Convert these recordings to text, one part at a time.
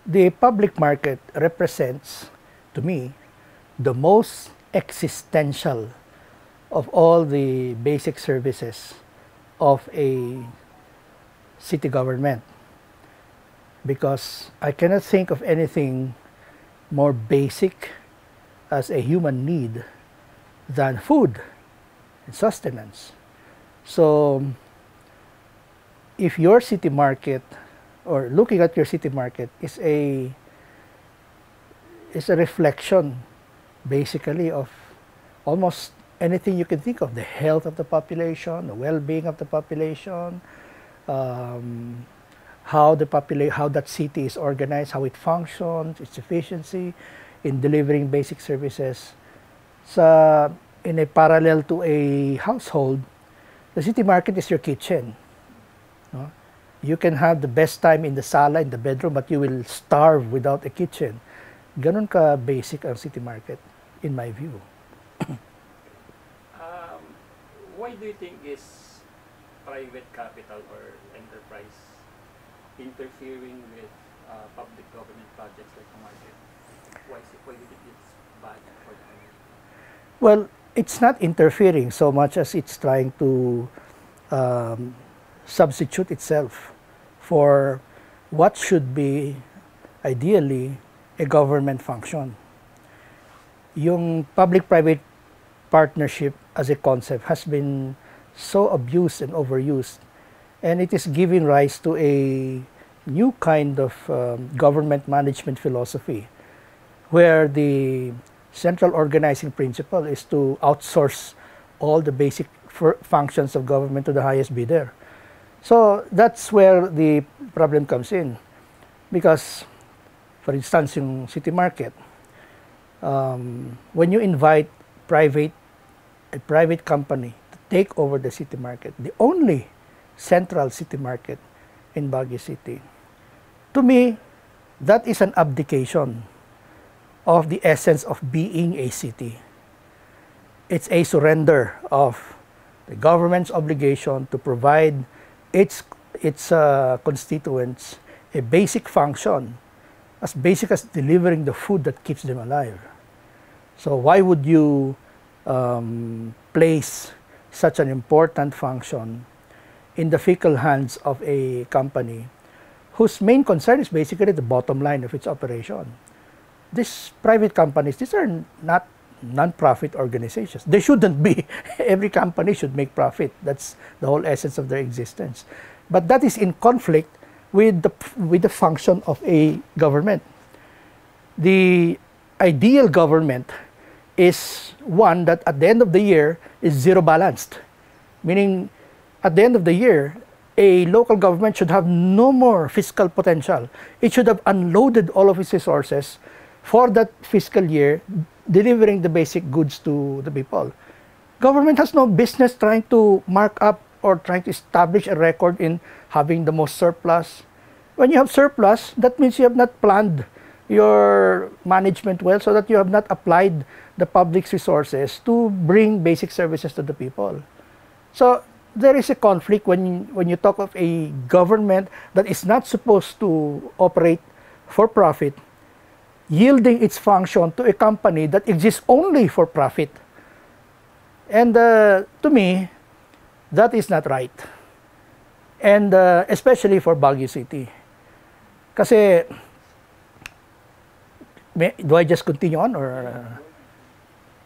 the public market represents, to me, the most existential of all the basic services of a city government, because I cannot think of anything more basic as a human need than food and sustenance. So if your city market, or looking at your city market, is a reflection basically of almost anything you can think of: the health of the population, the well-being of the population, how that city is organized, how it functions, its efficiency in delivering basic services. In a parallel to a household, the city market is your kitchen. No? You can have the best time in the sala, in the bedroom, but you will starve without a kitchen. Ganun ka basic ang city market, in my view. Why do you think is private capital or enterprise interfering with public government projects like the market? Why do you think it's bad for the market? Well, it's not interfering so much as it's trying to substitute itself for what should be ideally a government function. Yung public-private partnership as a concept has been so abused and overused, and it is giving rise to a new kind of government management philosophy, where the central organizing principle is to outsource all the basic functions of government to the highest bidder. So that's where the problem comes in, because, for instance, yung city market, when you invite a private company to take over the city market, the only central city market in Baguio City, to me, that is an abdication of the essence of being a city. It's a surrender of the government's obligation to provide its constituents a basic function, as basic as delivering the food that keeps them alive. So why would you place such an important function in the fickle hands of a company whose main concern is basically the bottom line of its operation? These private companies, these are not non-profit organizations. They shouldn't be. Every company should make profit. That's the whole essence of their existence. But that is in conflict with the function of a government. The ideal government is one that at the end of the year is zero balanced. Meaning, at the end of the year, a local government should have no more fiscal potential. It should have unloaded all of its resources for that fiscal year, delivering the basic goods to the people. Government has no business trying to mark up or trying to establish a record in having the most surplus. When you have surplus, that means you have not planned your management well, so that you have not applied the public's resources to bring basic services to the people. So there is a conflict when you talk of a government that is not supposed to operate for profit, yielding its function to a company that exists only for profit. And to me, that is not right. And especially for Baguio City. Kasi, do I just continue on, or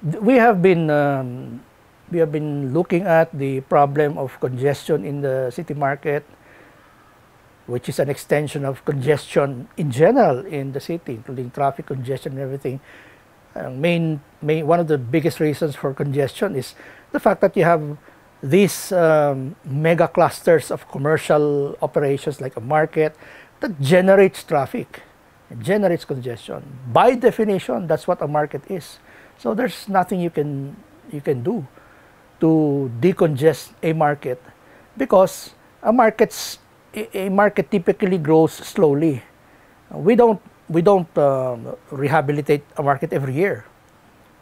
we have been looking at the problem of congestion in the city market, which is an extension of congestion in general in the city, including traffic congestion and everything. One of the biggest reasons for congestion is the fact that you have these mega clusters of commercial operations like a market that generates traffic, and generates congestion. By definition, that's what a market is. So there's nothing you can do to decongest a market, because a market typically grows slowly. We don't rehabilitate a market every year.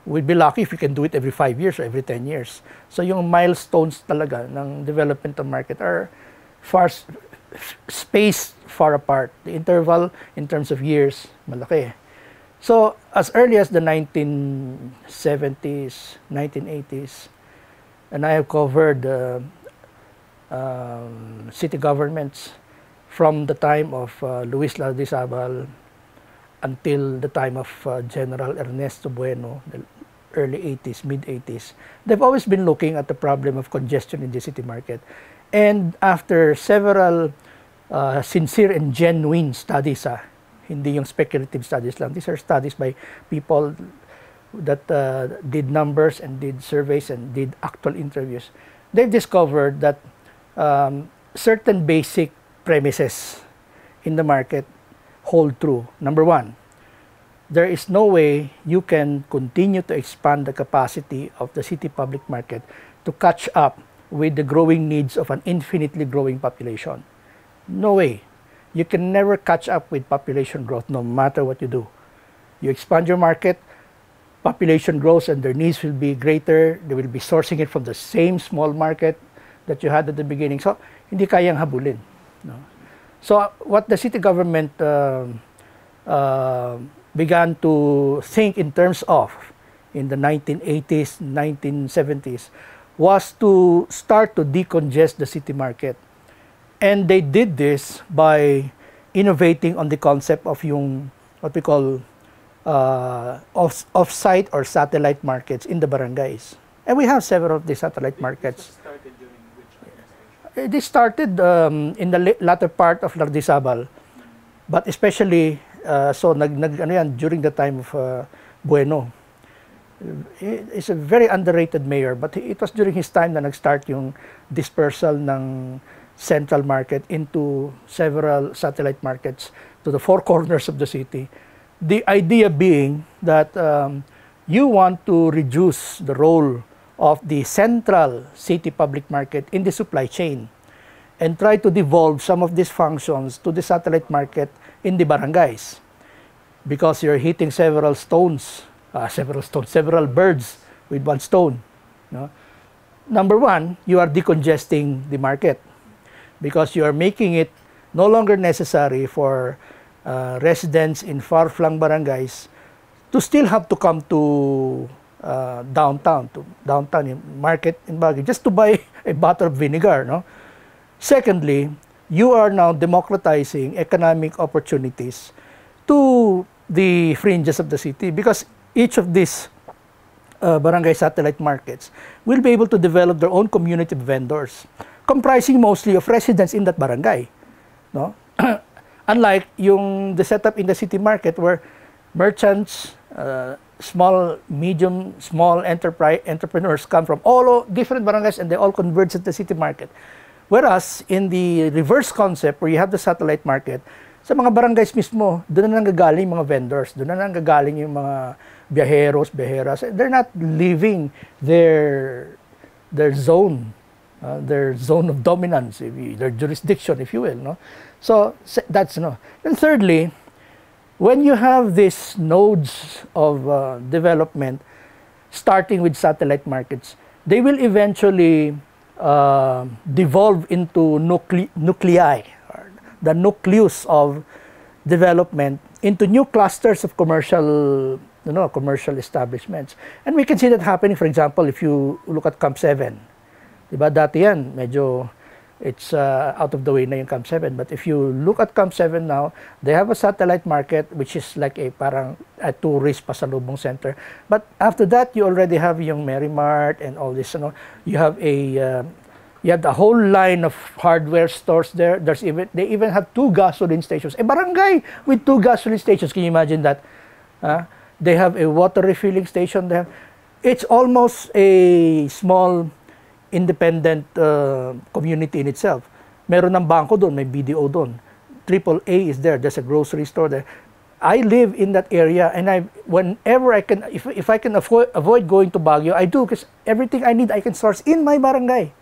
We'd be lucky if we can do it every 5 years or every 10 years. So yung milestones talaga ng development of market are spaced far apart. The interval in terms of years, malaki. So, as early as the 1970s, 1980s, and I have covered city governments from the time of Luis Lardizábal until the time of General Ernesto Bueno, the early 80s, mid-80s. They've always been looking at the problem of congestion in the city market. And after several sincere and genuine studies, hindi yung speculative studies lang. These are studies by people that did numbers and did surveys and did actual interviews. They've discovered that certain basic premises in the market hold true. Number one, there is no way you can continue to expand the capacity of the city public market to catch up with the growing needs of an infinitely growing population. No way. You can never catch up with population growth no matter what you do. You expand your market, population grows and their needs will be greater. They will be sourcing it from the same small market that you had at the beginning. So, hindi kayang habulin. No? So, what the city government began to think in terms of in the 1980s, 1970s was to start to decongest the city market. And they did this by innovating on the concept of yung what we call off-site or satellite markets in the barangays. And we have several of these satellite markets. Started during which administration? This started in the latter part of Lardizábal, but especially ano yan, during the time of Bueno. He's a very underrated mayor, but it was during his time na nag-start yung dispersal ng central market into several satellite markets to the four corners of the city. The idea being that you want to reduce the role of the central city public market in the supply chain and try to devolve some of these functions to the satellite market in the barangays, because you're hitting several birds with one stone. No? Number one, you are decongesting the market because you are making it no longer necessary for residents in far-flung barangays to still have to come to downtown market in Baguio just to buy a bottle of vinegar. No? Secondly, you are now democratizing economic opportunities to the fringes of the city, because each of these barangay satellite markets will be able to develop their own community of vendors, comprising mostly of residents in that barangay. No? Unlike the setup in the city market where merchants, small entrepreneurs come from all different barangays and they all converge at the city market. Whereas in the reverse concept where you have the satellite market, sa mga barangays mismo, doon na nanggagaling mga vendors, doon na nanggagaling yung mga biyaheros, biyaheras. They're not leaving their zone of dominance, their jurisdiction, if you will. No? So that's no. And thirdly, when you have these nodes of development, starting with satellite markets, they will eventually devolve into nuclei, the nucleus of development, into new clusters of commercial establishments. And we can see that happening, for example, if you look at Camp 7. Diba, dati yan, medyo it's out of the way na yung Camp 7. But if you look at Camp 7 now, they have a satellite market which is like parang a tourist pasalubong center. But after that, you already have yung Merrimart and all this. You have you have the whole line of hardware stores there. They even have 2 gasoline stations. A barangay with 2 gasoline stations. Can you imagine that? They have a water refilling station there. It's almost a small independent community in itself. Meron ng bangko doon, may BDO doon. AAA is there. There's a grocery store there. I live in that area, and whenever I can, if I can avoid going to Baguio, I do, because everything I need I can source in my barangay.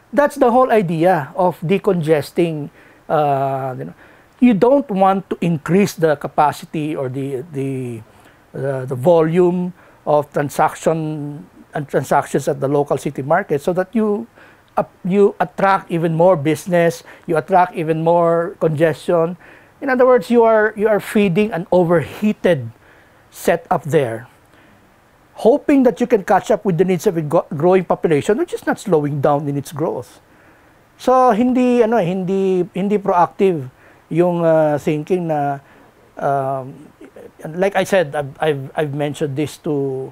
That's the whole idea of decongesting. You don't want to increase the capacity or the volume of transactions at the local city market, so that you you attract even more business, you attract even more congestion. In other words, you are feeding an overheated setup there, hoping that you can catch up with the needs of a growing population, which is not slowing down in its growth. So hindi proactive yung thinking na like I said, I've mentioned this to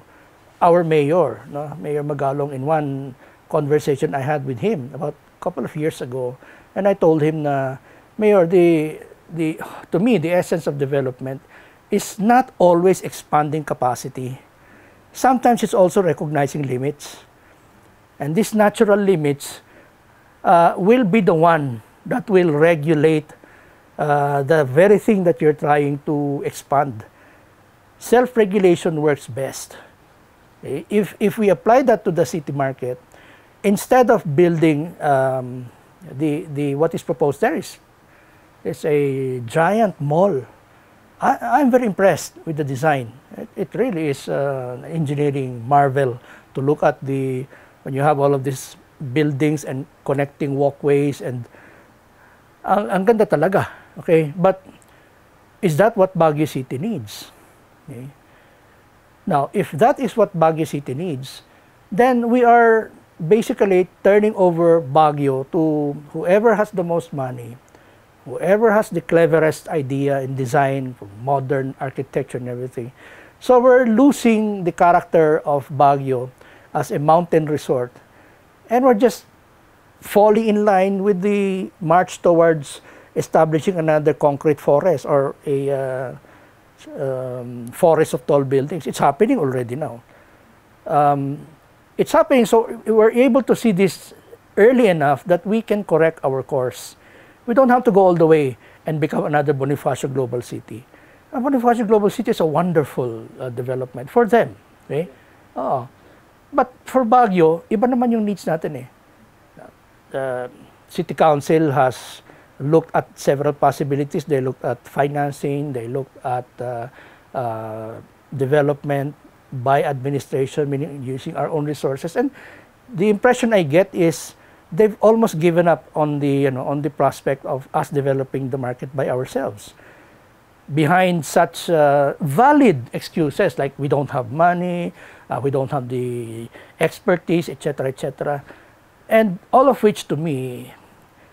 our mayor, no? Mayor Magalong, in one conversation I had with him about a couple of years ago, and I told him na, Mayor, to me the essence of development is not always expanding capacity. Sometimes it's also recognizing limits, and these natural limits will be the one that will regulate the very thing that you're trying to expand. Self-regulation works best. Okay? If we apply that to the city market, instead of building what is proposed there is a giant mall. I'm very impressed with the design. It really is an engineering marvel to look at when you have all of these buildings and connecting walkways, and ang ganda talaga. Okay, but is that what Baguio City needs? Okay. Now, if that is what Baguio City needs, then we are basically turning over Baguio to whoever has the most money, whoever has the cleverest idea in design, modern architecture and everything. So we're losing the character of Baguio as a mountain resort, and we're just falling in line with the march towards establishing another concrete forest or a forest of tall buildings. It's happening already now. It's happening, so we're able to see this early enough that we can correct our course. We don't have to go all the way and become another Bonifacio Global City. Bonifacio Global City is a wonderful development for them. Okay? But for Baguio, iba naman yung needs natin eh. The City Council has looked at several possibilities. They looked at financing, they looked at development by administration, meaning using our own resources. And the impression I get is they've almost given up on the prospect of us developing the market by ourselves. Behind such valid excuses like we don't have money, we don't have the expertise, etc., etc., and all of which to me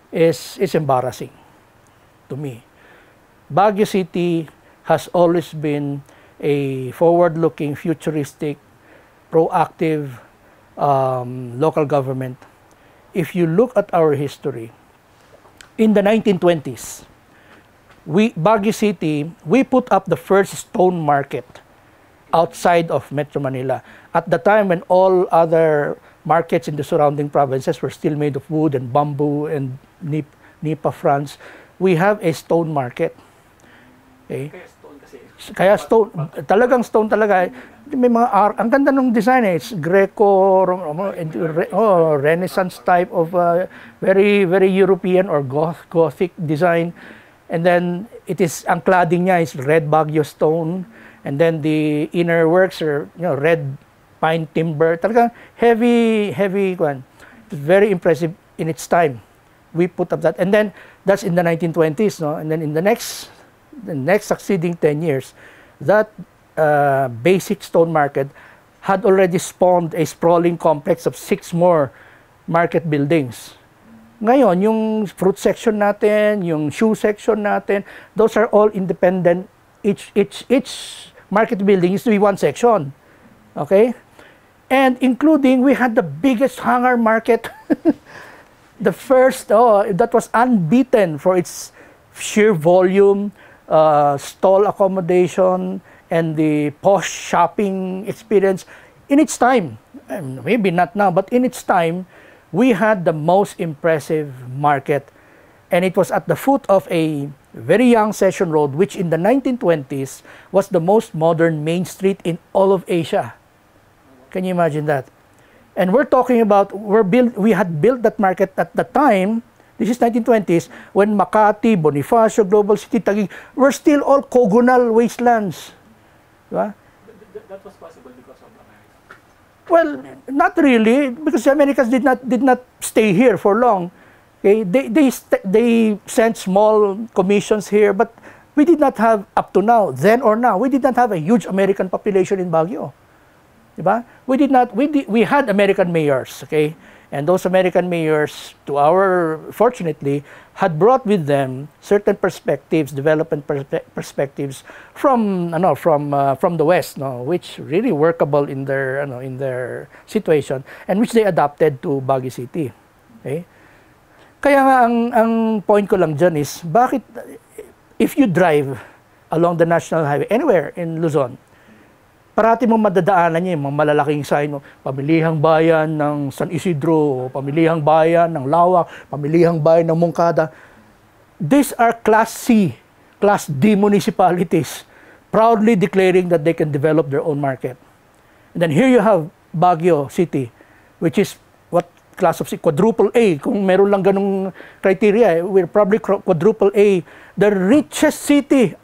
is embarrassing. To me, Baguio City has always been a forward-looking, futuristic, proactive local government. If you look at our history, in the 1920s, Baguio City, we put up the first stone market outside of Metro Manila. At the time when all other markets in the surrounding provinces were still made of wood and bamboo and nipa fronds, we have a stone market. Okay? Kaya stone, talagang stone talaga. May mga ang ganda ng design eh. It's Greco, Renaissance type of very, very European or Gothic design. And then ang cladding niya is red Baguio stone. And then the inner works are red pine timber. Talagang heavy one. It's very impressive in its time. We put up that. And then that's in the 1920s, no? And then in the next succeeding 10 years, that basic stone market had already spawned a sprawling complex of 6 more market buildings. Ngayon, yung fruit section natin, yung shoe section natin, those are all independent. Each market building is to be one section. Okay? And including, we had the biggest hangar market. The first, that was unbeaten for its sheer volume, stall accommodation, and the posh shopping experience. In its time, maybe not now, but in its time, we had the most impressive market. And it was at the foot of a very young Session Road, which in the 1920s was the most modern main street in all of Asia. Can you imagine that? And we're talking about, we had built that market at the time, this is 1920s, when Makati, Bonifacio, Global City, Taguig were still all cogonal wastelands. Diba? That was possible because of America. Well, not really, because the Americans did not stay here for long. Okay, they sent small commissions here, but we did not have up to now, then or now, we did not have a huge American population in Baguio. Diba? We had American mayors, okay? And those American mayors, fortunately, had brought with them certain perspectives, development perspectives from the West, no, which really workable in their situation, and which they adapted to Baguio City. Okay? Kaya nga ang point ko lang dyan is, bakit if you drive along the National Highway anywhere in Luzon, parati mo madadaanan niya yung mga malalaking sign, pamilihang bayan ng San Isidro, pamilihang bayan ng Lawak, pamilihang bayan ng Moncada. These are Class C, Class D municipalities proudly declaring that they can develop their own market. And then here you have Baguio City, which is what class of C, quadruple A. Kung meron lang ganung criteria, we're probably quadruple A. The richest city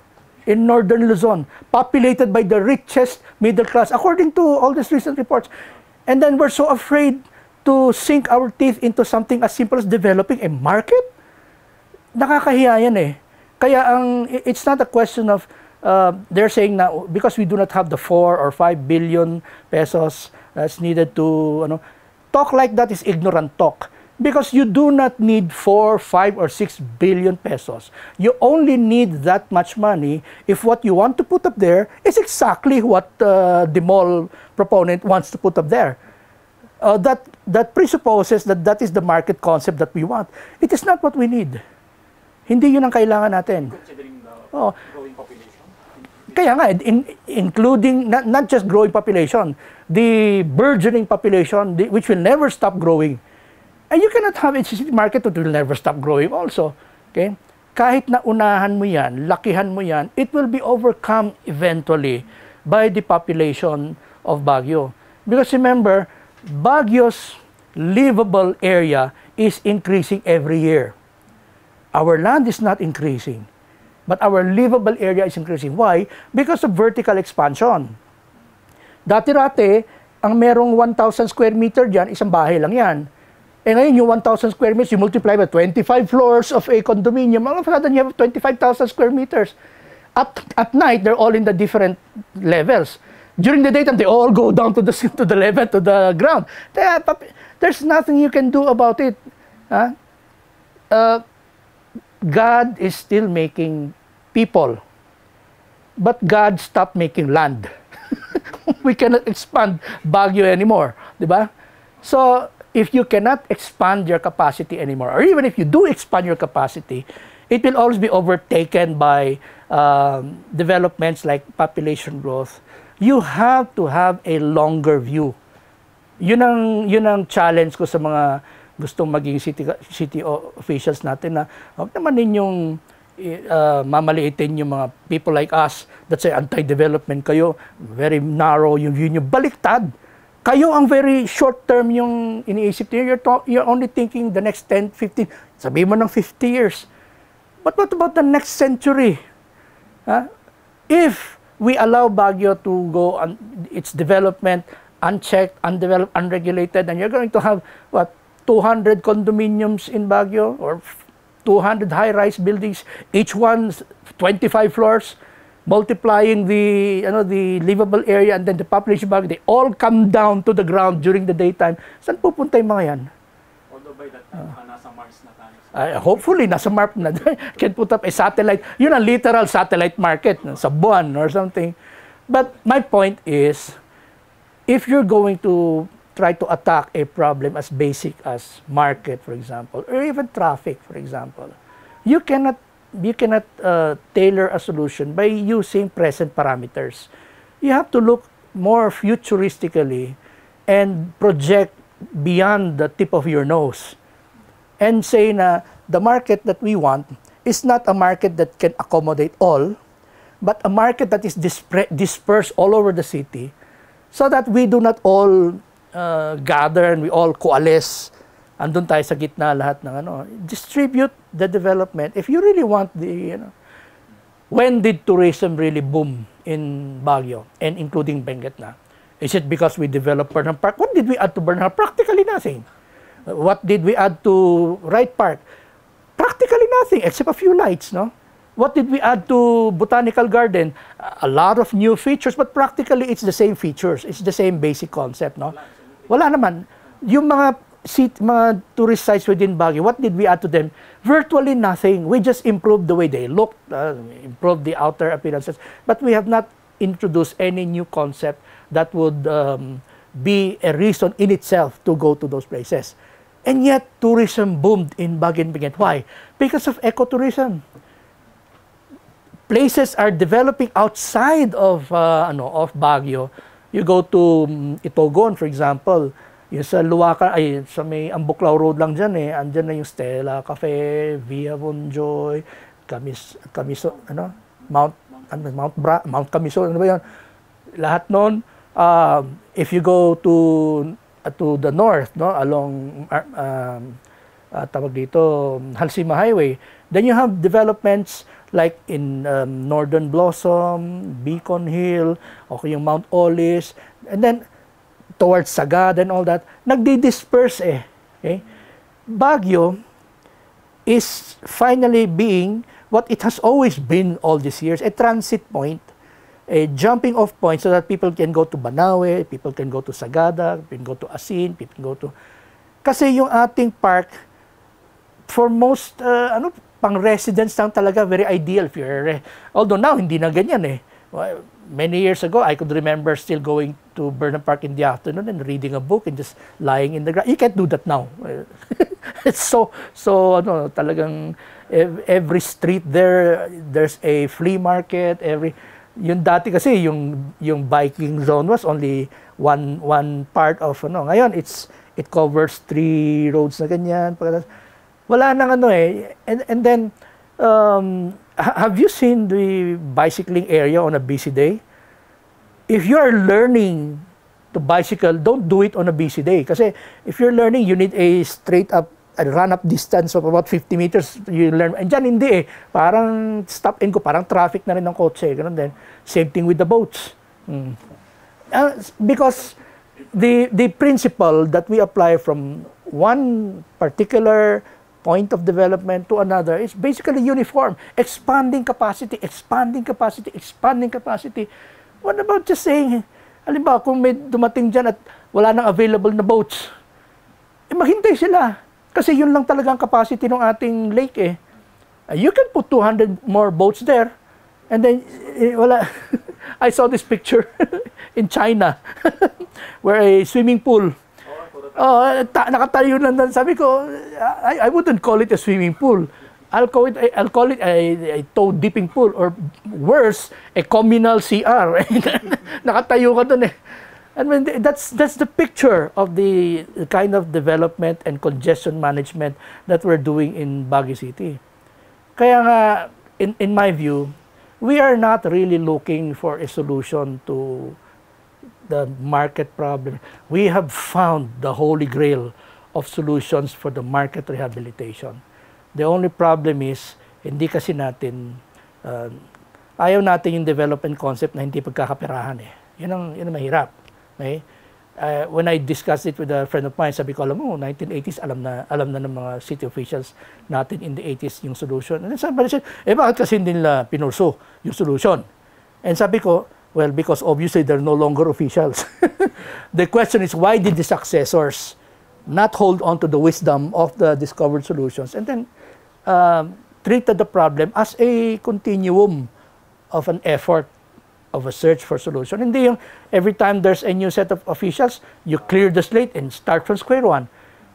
in northern Luzon, populated by the richest middle class, according to all these recent reports. And then we're so afraid to sink our teeth into something as simple as developing a market? Nakakahiya yan eh. Kaya it's not a question of, they're saying now, because we do not have the 4 or 5 billion pesos that's needed to, talk like that is ignorant talk. Because you do not need 4, 5, or 6 billion pesos. You only need that much money if what you want to put up there is exactly what the mall proponent wants to put up there. That presupposes that is the market concept that we want. It is not what we need. Hindi yun ang kailangan natin. Considering the growing population? Kaya nga, including not just growing population, the burgeoning population, which will never stop growing. And you cannot have a city market that will never stop growing also. Okay? Kahit na unahan mo yan, lakihan mo yan, it will be overcome eventually by the population of Baguio. Because remember, Baguio's livable area is increasing every year. Our land is not increasing, but our livable area is increasing. Why? Because of vertical expansion. Dati-rate, ang merong 1,000 square meter dyan, isang bahay lang yan. Eh ngayon, yung 1,000 square meters, you multiply by 25 floors of a condominium, all of a sudden you have 25,000 square meters. At night, they're all in the different levels. During the daytime, they all go down to the level, to the ground. There's nothing you can do about it. God is still making people, but God stopped making land. We cannot expand Baguio anymore, di ba? So, if you cannot expand your capacity anymore, or even if you do expand your capacity, it will always be overtaken by developments like population growth. You have to have a longer view. Yun ang challenge ko sa mga gustong maging city officials natin, na huwag naman ninyong mamaliitin yung mga people like us that say anti-development kayo, very narrow yung view nyo, baliktad. Kayo ang very short term yung iniisip niyo. You're only thinking the next 10, 15, sabihin mo ng 50 years. But what about the next century? If we allow Baguio to go on its development unchecked, undeveloped, unregulated, and you're going to have, 200 condominiums in Baguio, or 200 high-rise buildings, each one 25 floors, multiplying the livable area and then the population Baguio, they all come down to the ground during the daytime. Saan pupunta yung mga yan? Although by that time, nasa Mars na tayo. Hopefully, nasa Mars na. Can put up a satellite. Yun ang literal satellite market, sa buwan or something. But my point is, if you're going to try to attack a problem as basic as market, for example, or even traffic, for example, you cannot tailor a solution by using present parameters. You have to look more futuristically and project beyond the tip of your nose and say na the market that we want is not a market that can accommodate all, but a market that is dispersed all over the city so that we do not all gather and we all coalesce. Andun tayo sa gitna lahat ng distribute the development. If you really want when did tourism really boom in Baguio and including Benguet na? Is it because we developed Burnham Park? What did we add to Burnham? Practically nothing. What did we add to Wright Park? Practically nothing, except a few lights, no? What did we add to Botanical Garden? A lot of new features, but practically it's the same features. It's the same basic concept, no? Wala naman. Yung mga tourist sites within Baguio, what did we add to them? Virtually nothing. We just improved the way they looked, improved the outer appearances, but we have not introduced any new concept that would be a reason in itself to go to those places. And yet, tourism boomed in Baguio and Benguet. Why? Because of ecotourism. Places are developing outside of of Baguio. You go to Itogon, for example. Yung sa Luwakan, ay sa may Ambuklao Road lang dyan eh. Andyan na yung Stella Cafe, Via Bonjoy, Mount Camiso, ano ba yun? Lahat nun, if you go to the north, no, along tawag dito, Halsima Highway, then you have developments like in Northern Blossom, Beacon Hill, okay, yung Mount Olis, and then towards Sagada and all that, nagdi-disperse eh. Okay? Baguio is finally being what it has always been all these years, a transit point, a jumping off point so that people can go to Banawe, people can go to Sagada, people can go to Asin, people can go to... Kasi yung ating park, for most, pang residents lang talaga, very ideal. If you're, although now, hindi na ganyan eh. Many years ago, I could remember still going to Burnham Park in the afternoon and reading a book and just lying in the grass. You can't do that now. It's so talagang every street there's a flea market. Yung dati kasi yung biking zone was only one part of Ngayon it covers 3 roads na ganyan. Wala nang and then have you seen the bicycling area on a busy day? If you are learning to bicycle, don't do it on a busy day. Kasi if you're learning, you need a straight up, a run up distance of about 50 meters. You learn. And dyan hindi eh. Parang stop and go. Parang traffic na rin ng kotse. Ganun din. Same thing with the boats. Because the principle that we apply from one particular point of development to another is basically uniform. Expanding capacity, expanding capacity, expanding capacity. What about just saying, halimbawa, kung may dumating dyan at wala nang available na boats, maghintay sila. Kasi yun lang talagang capacity ng ating lake eh. You can put 200 more boats there. And then, wala. I saw this picture in China where a swimming pool, nakatayo lang doon. Sabi ko, I wouldn't call it a swimming pool. I'll call it a toe dipping pool, or worse, a communal CR. Nakatayo ka doon eh. I mean, that's the picture of the kind of development and congestion management that we're doing in Baguio City. Kaya nga, in my view, we are not really looking for a solution to the market problem. We have found the holy grail of solutions for the market rehabilitation. The only problem is, hindi kasi natin, ayaw natin yung development concept na hindi pagkakapirahan eh. Yun ang mahirap. Okay? When I discussed it with a friend of mine, sabi ko, alam mo, 1980s, alam na ng mga city officials natin in the 80s yung solution. And then somebody said, bakit kasi hindi nila pinurso yung solution? And sabi ko, well, because obviously they're no longer officials. The question is, why did the successors not hold on to the wisdom of the discovered solutions and then treated the problem as a continuum of an effort of a search for solution? Hindi yung every time there's a new set of officials, you clear the slate and start from square one.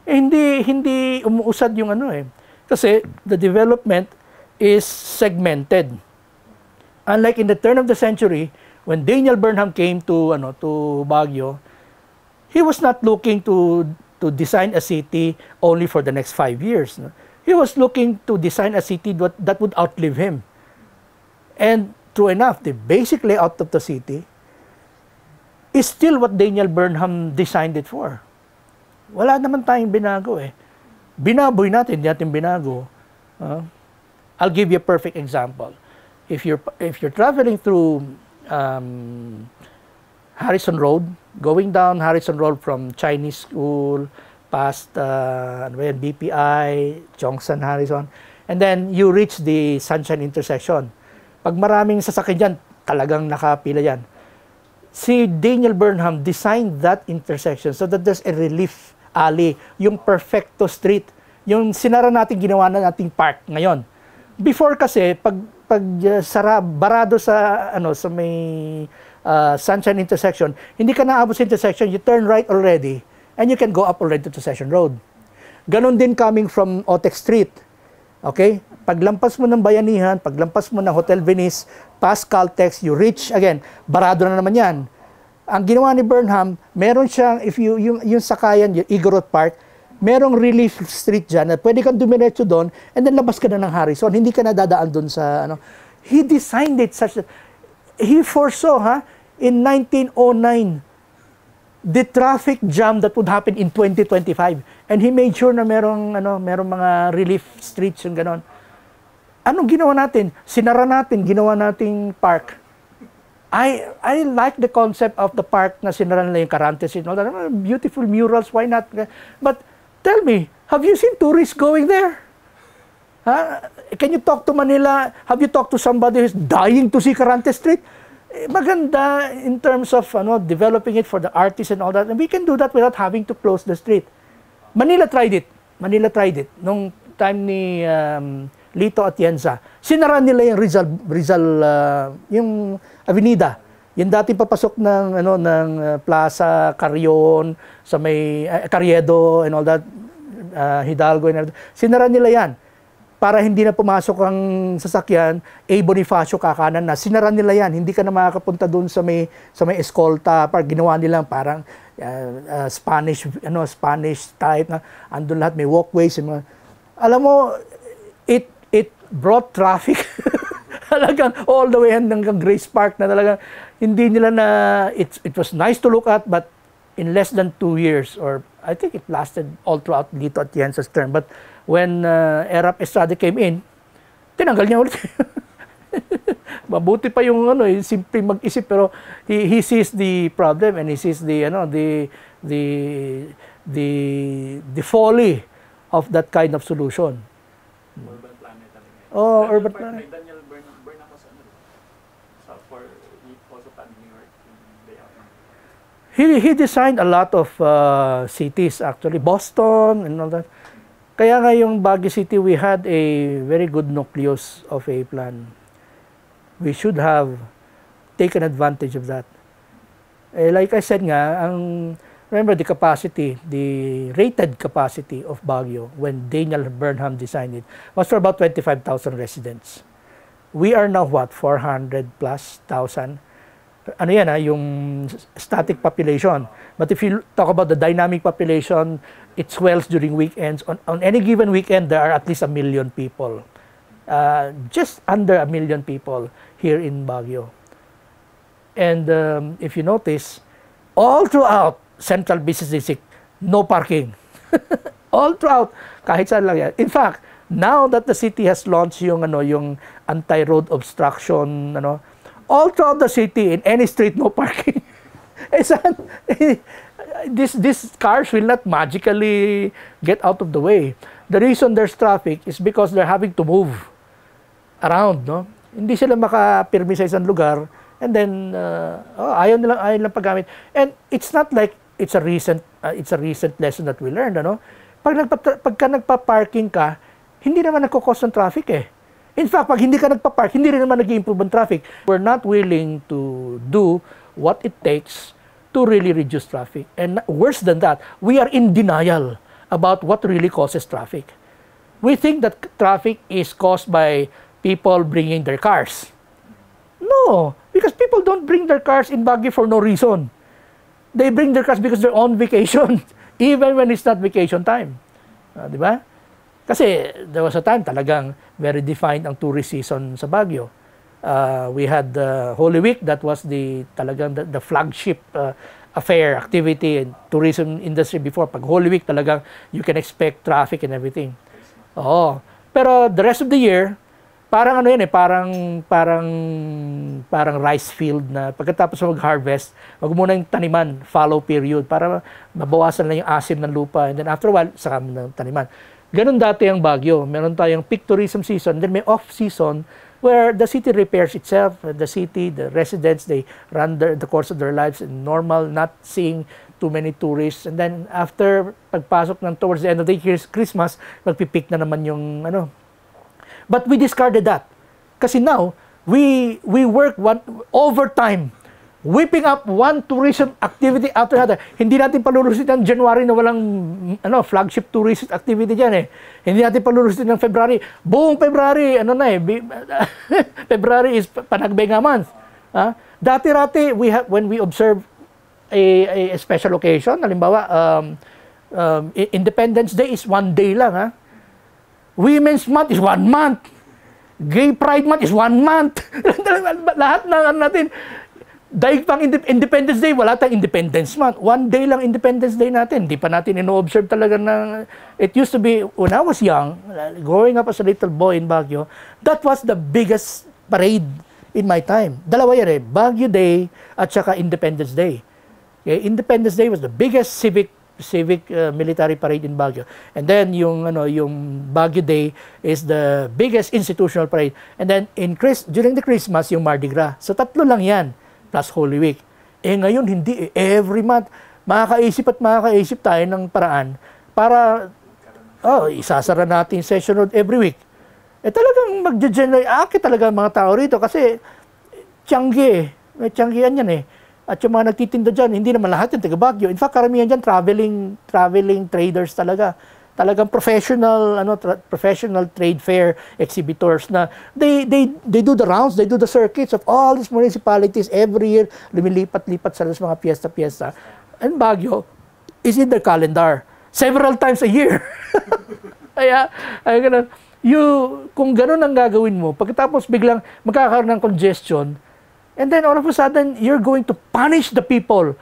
Hindi umuusad yung Kasi the development is segmented. Unlike in the turn of the century, when Daniel Burnham came to Baguio, he was not looking to design a city only for the next 5 years. No? He was looking to design a city that would outlive him. And true enough, the basic layout of the city is still what Daniel Burnham designed it for. Wala naman tayong binago eh. Binaboy natin, hindi natin binago. I'll give you a perfect example. If you're traveling through Harrison Road, going down Harrison Road from Chinese School, past ano ba yan, BPI, Chongsan, Harrison, and then you reach the Sunshine intersection. Pag maraming sasakyan dyan, talagang nakapila yan. Si Daniel Burnham designed that intersection so that there's a relief alley, yung perfecto street. Yung sinara natin, ginawa na nating park ngayon. Before kasi, pag barado sa, sa may Sunshine intersection, hindi ka naabot sa intersection, you turn right already, and you can go up already to Session Road. Ganon din coming from Otex Street. Okay? Paglampas mo ng Bayanihan, paglampas mo ng Hotel Venice, past Caltex, you reach, again, barado na naman yan. Ang ginawa ni Burnham, meron siyang, if yung sakayan, yung Igorot Park, merong relief street dyan na pwede kang dumiretso doon and then labas ka na ng Harrison. Hindi ka na dadaan doon sa, He designed it such that, he foresaw, in 1909, the traffic jam that would happen in 2025. And he made sure na merong mga relief streets yung ganon. Anong ginawa natin? Sinara natin, ginawa nating park. I like the concept of the park na sinara nila yung Carantes and all that. Beautiful murals, why not? But tell me, have you seen tourists going there? Can you talk to Manila? Have you talked to somebody who's dying to see Carantes Street? Maganda in terms of developing it for the artists and all that. And we can do that without having to close the street. Manila tried it. Nung time ni Lito Atienza. Sinara nila yung Rizal yung avenida. Yung dati papasok ng Plaza Carrion sa may Carriedo and all that, Hidalgo and all that. Sinara nila yan. Para hindi na pumasok ang sasakyan, A. Bonifacio kakanan na. Sinara nila yan. Hindi ka na makakapunta doon sa may escolta. Parang ginawa nilang parang Spanish type na andun lahat, may walkways. Alam mo, it brought traffic talagang all the way hanggang Grace Park na talagang hindi nila na, it was nice to look at, but in less than 2 years, or I think it lasted all throughout Lito Atienza's term. But when Erap Estrada came in, tinanggal niya ulit. Mabuti pa yung simple mag-isip, pero he sees the problem and he sees the folly of that kind of solution. Urban planner talaga. Oh, urban planner. May Daniel Burnham was for also plan New York layout. He designed a lot of cities actually, Boston and all that. Kaya nga yung Baguio City, we had a very good nucleus of a plan. We should have taken advantage of that. Like I said nga, remember the capacity, the rated capacity of Baguio when Daniel Burnham designed it was for about 25,000 residents. We are now what, 400 plus thousand? Ano yan yung static population. But if you talk about the dynamic population, it swells during weekends. On any given weekend, there are at least 1 million people. Just under 1 million people here in Baguio. And if you notice, all throughout Central Business District, no parking. All throughout, kahit saan lang yan. In fact, now that the city has launched yung anti-road obstruction, all throughout the city, in any street, no parking. These cars will not magically get out of the way. The reason there's traffic is because they're having to move around, Hindi sila makapirmi sa isang lugar, and then ayaw nilang paggamit. And it's not like it's a recent lesson that we learned, Pagka nagpa-parking ka, hindi naman nagko-cause ng traffic eh. In fact, pag hindi ka nagpa-park, hindi rin naman nag-i-improve ang traffic. We're not willing to do what it takes to really reduce traffic. And worse than that, we are in denial about what really causes traffic. We think that traffic is caused by people bringing their cars. No, because people don't bring their cars in Baguio for no reason. They bring their cars because they're on vacation, even when it's not vacation time. Di ba? Kasi there was a time talagang very defined ang tourist season sa Baguio. We had the Holy Week, that was the flagship affair, activity, and tourism industry before. Pag Holy Week talagang you can expect traffic and everything. Oo. Pero the rest of the year, parang ano yan eh, parang rice field na pagkatapos mag-harvest, wag muna yung taniman, fallow period, para mabawasan na yung asim ng lupa. And then after a while, saka ng taniman. Ganun dati ang Baguio. Meron tayong peak tourism season, then may off-season where the city repairs itself. The city, the residents, they run the course of their lives in normal, not seeing too many tourists. And then after pagpasok ng towards the end of the year, Christmas, magpipick na naman yung ano. But we discarded that. Kasi now, we work overtime, whipping up one tourism activity after another. Hindi natin palulusin ng January na walang flagship tourism activity dyan eh. Hindi natin palulusin ng February. Buong February, February is Panagbenga month. Dati-rati, when we observe a special occasion, halimbawa, Independence Day is 1 day lang, Women's Month is 1 month. Gay Pride Month is 1 month. Lahat ng natin. Dahil pang Independence Day, wala tayong Independence Month. 1 day lang Independence Day natin. Hindi pa natin ino-observe talaga ng... It used to be, when I was young, growing up as a little boy in Baguio, that was the biggest parade in my time. Dalawa yan Baguio Day at saka Independence Day. Okay? Independence Day was the biggest civic military parade in Baguio. And then yung Baguio Day is the biggest institutional parade. And then during the Christmas yung Mardi Gras. So tatlo lang yan plus Holy Week. Ngayon hindi every month makakaisip tayo ng paraan para isasara natin Session Road every week. Talagang magge-generate talaga mga tao rito kasi tiyanggi may tiyanggihan yan At yung mga nagtitinda dyan, hindi naman lahat yung taga Baguio. In fact, karamihan dyan, traveling traders talaga. Talagang professional trade fair exhibitors na they do the rounds, they do the circuits of all these municipalities every year, lumilipat-lipat sa mga piyesta-piyesta. And Baguio is in their calendar several times a year. Kaya ganun. Kung ganun ang gagawin mo, pagkatapos biglang magkakaroon ng congestion, and then all of a sudden, you're going to punish the people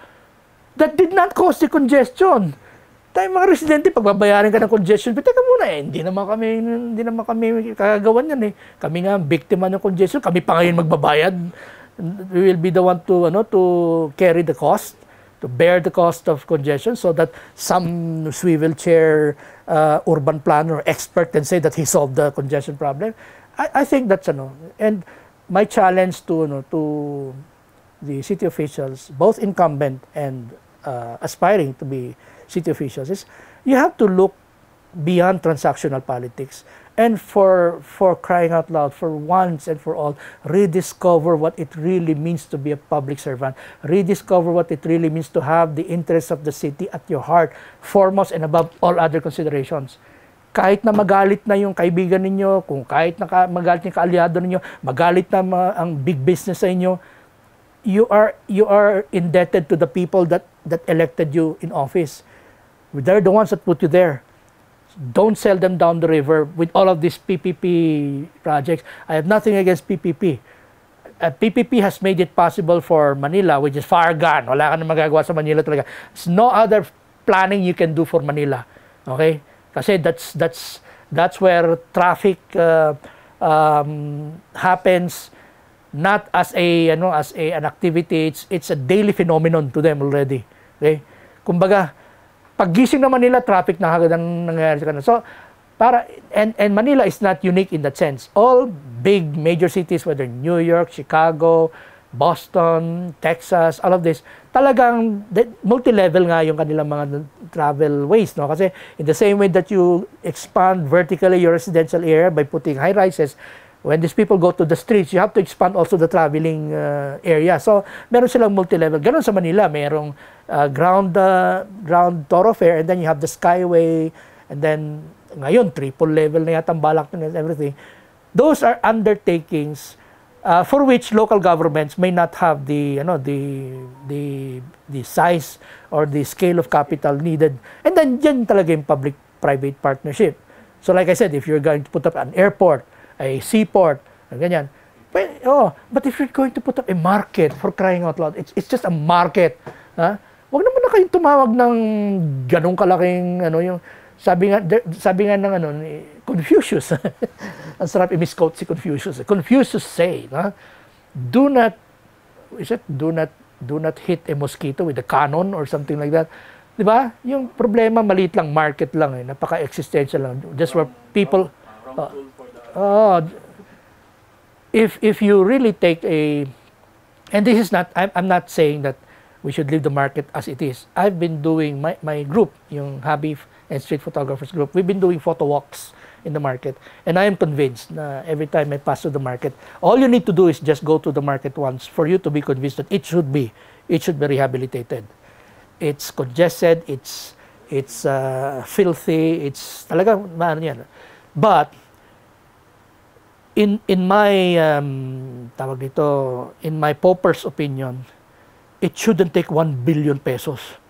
that did not cause the congestion. Tayo mga residente, pagbabayaran ka ng congestion, teka muna hindi naman kami kagagawan yan Kami nga, biktima ng congestion, kami pa ngayon magbabayad. We will be the one to carry the cost, to bear the cost of congestion so that some swivel chair urban planner or expert can say that he solved the congestion problem. I think that's and my challenge to the city officials, both incumbent and aspiring to be city officials, is you have to look beyond transactional politics and for crying out loud, for once and for all, rediscover what it really means to be a public servant. Rediscover what it really means to have the interests of the city at your heart, foremost and above all other considerations. Kahit na magalit na yung kaibigan ninyo, kahit na magalit yung kaalyado ninyo, magalit na ang big business sa inyo, you are indebted to the people that elected you in office. They're the ones that put you there. Don't sell them down the river with all of these PPP projects. I have nothing against PPP. PPP has made it possible for Manila, which is far gone. Wala ka na magagawa sa Manila talaga. There's no other planning you can do for Manila. Okay? Kasi that's where traffic happens, not as an activity. It's a daily phenomenon to them already. Okay? Kumbaga, paggising na Manila, traffic na agad ang nangyayari sa kanila. So, and Manila is not unique in that sense. All big major cities, whether New York, Chicago, Boston, Texas, all of this, talagang multi-level nga yung kanilang mga travel ways, Kasi in the same way that you expand vertically your residential area by putting high-rises, when these people go to the streets, you have to expand also the traveling area. So, meron silang multi-level. Ganon sa Manila, merong ground thoroughfare, and then you have the skyway, and then ngayon, triple level na yata ang balak and everything. Those are undertakings for which local governments may not have the size or the scale of capital needed. And then yan talaga yung public-private partnership. So like I said, if you're going to put up an airport, a seaport, ganyan. But if you're going to put up a market, for crying out loud, it's just a market. Wag naman na kayong tumawag ng ganong kalaking yung sabi nga ng ano, ni Confucius, ang sarap i-misquote si Confucius. Confucius say, no? Do not hit a mosquito with a cannon or something like that. 'Di ba? Yung problema maliit lang, market lang eh, napaka-existential lang. Just where people if you really take and this is not, I'm not saying that we should leave the market as it is. I've been doing my group, yung Hobby and Street Photographers group. We've been doing photo walks in the market, and I am convinced na every time I pass through the market, all you need to do is just go to the market once for you to be convinced that it should be rehabilitated. It's congested, it's filthy, it's talagang maano yan. But in my tawag dito, in my pauper's opinion, it shouldn't take 1 billion pesos.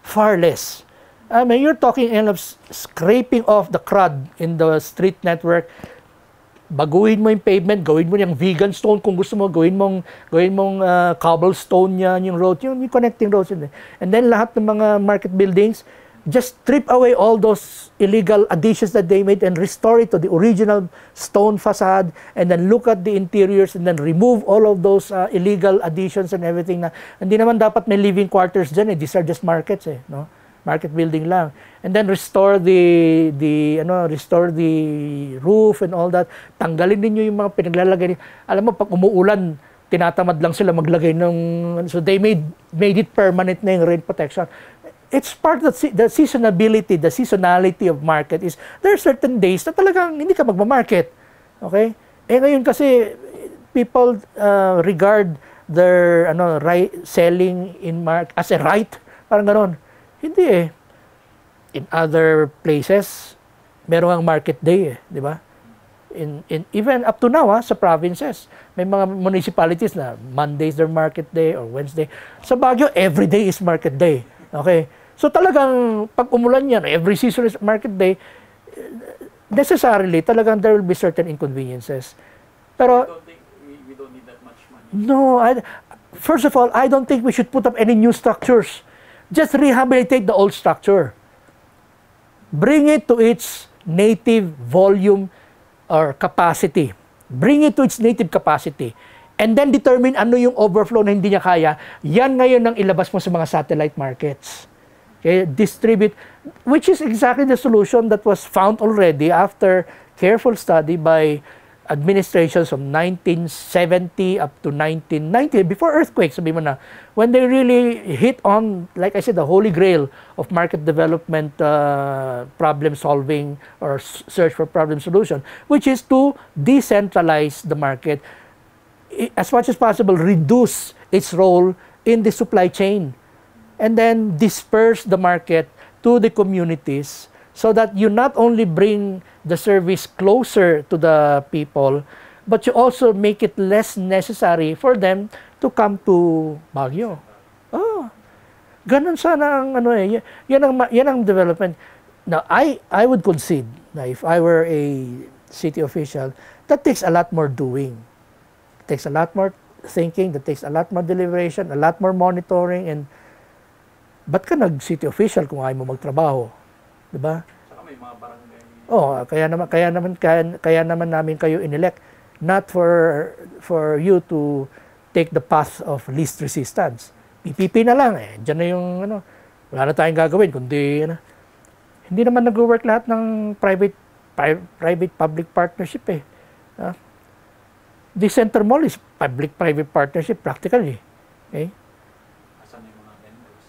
Far less. I mean, you're talking of scraping off the crud in the street network. Baguhin mo yung pavement, gawin mo yung vegan stone kung gusto mo, gawin mong cobblestone yan, yung road, yung connecting roads. And then lahat ng mga market buildings, just strip away all those illegal additions that they made and restore it to the original stone facade, and then look at the interiors and then remove all of those illegal additions and everything na hindi naman dapat may living quarters dyan eh. These are just markets eh, no? Market building lang. And then restore the roof and all that. Tanggalin niyo yung mga pinaglalagay. Alam mo, pag umuulan, tinatamad lang sila maglagay ng, so they made it permanent na yung rain protection. It's part of the seasonality of market is there are certain days na talagang hindi ka magma-market. Okay? Eh ngayon kasi people regard their selling in market as a right, parang ganoon. Hindi eh. In other places, meron ang market day eh, di ba? Even up to now sa provinces, may mga municipalities na Mondays their market day or Wednesday. Sa Baguio, every day is market day. Okay? So talagang pag umulan yan, every season is market day, necessarily talagang there will be certain inconveniences. Pero we don't need that much money. No, first of all, I don't think we should put up any new structures. Just rehabilitate the old structure. Bring it to its native volume or capacity. Bring it to its native capacity. And then determine ano yung overflow na hindi niya kaya. Yan ngayon ang ilabas mo sa mga satellite markets. Okay? Distribute, which is exactly the solution that was found already after careful study by administrations from 1970 up to 1990, before earthquakes, sabi mo na, when they really hit on, like I said, the holy grail of market development problem solving or search for problem solution, which is to decentralize the market, as much as possible, reduce its role in the supply chain, and then disperse the market to the communities so that you not only bring the service closer to the people, but you also make it less necessary for them to come to Baguio. Oh, ganun sana ang yan ang development. Now, I would concede na if I were a city official, that takes a lot more doing. It takes a lot more thinking, that takes a lot more deliberation, a lot more monitoring, and ba't ka nag-city official kung ayaw mo magtrabaho? Diba? Saka may mga barangay. Oh, kaya naman namin kayo inelect, not for you to take the path of least resistance. PPP na lang eh. Diyan na yung wala na tayong gagawin kundi hindi naman nag-work lahat ng private public partnership eh. The Center Mall is public-private partnership practically. Okay? Asan yung mga vendors?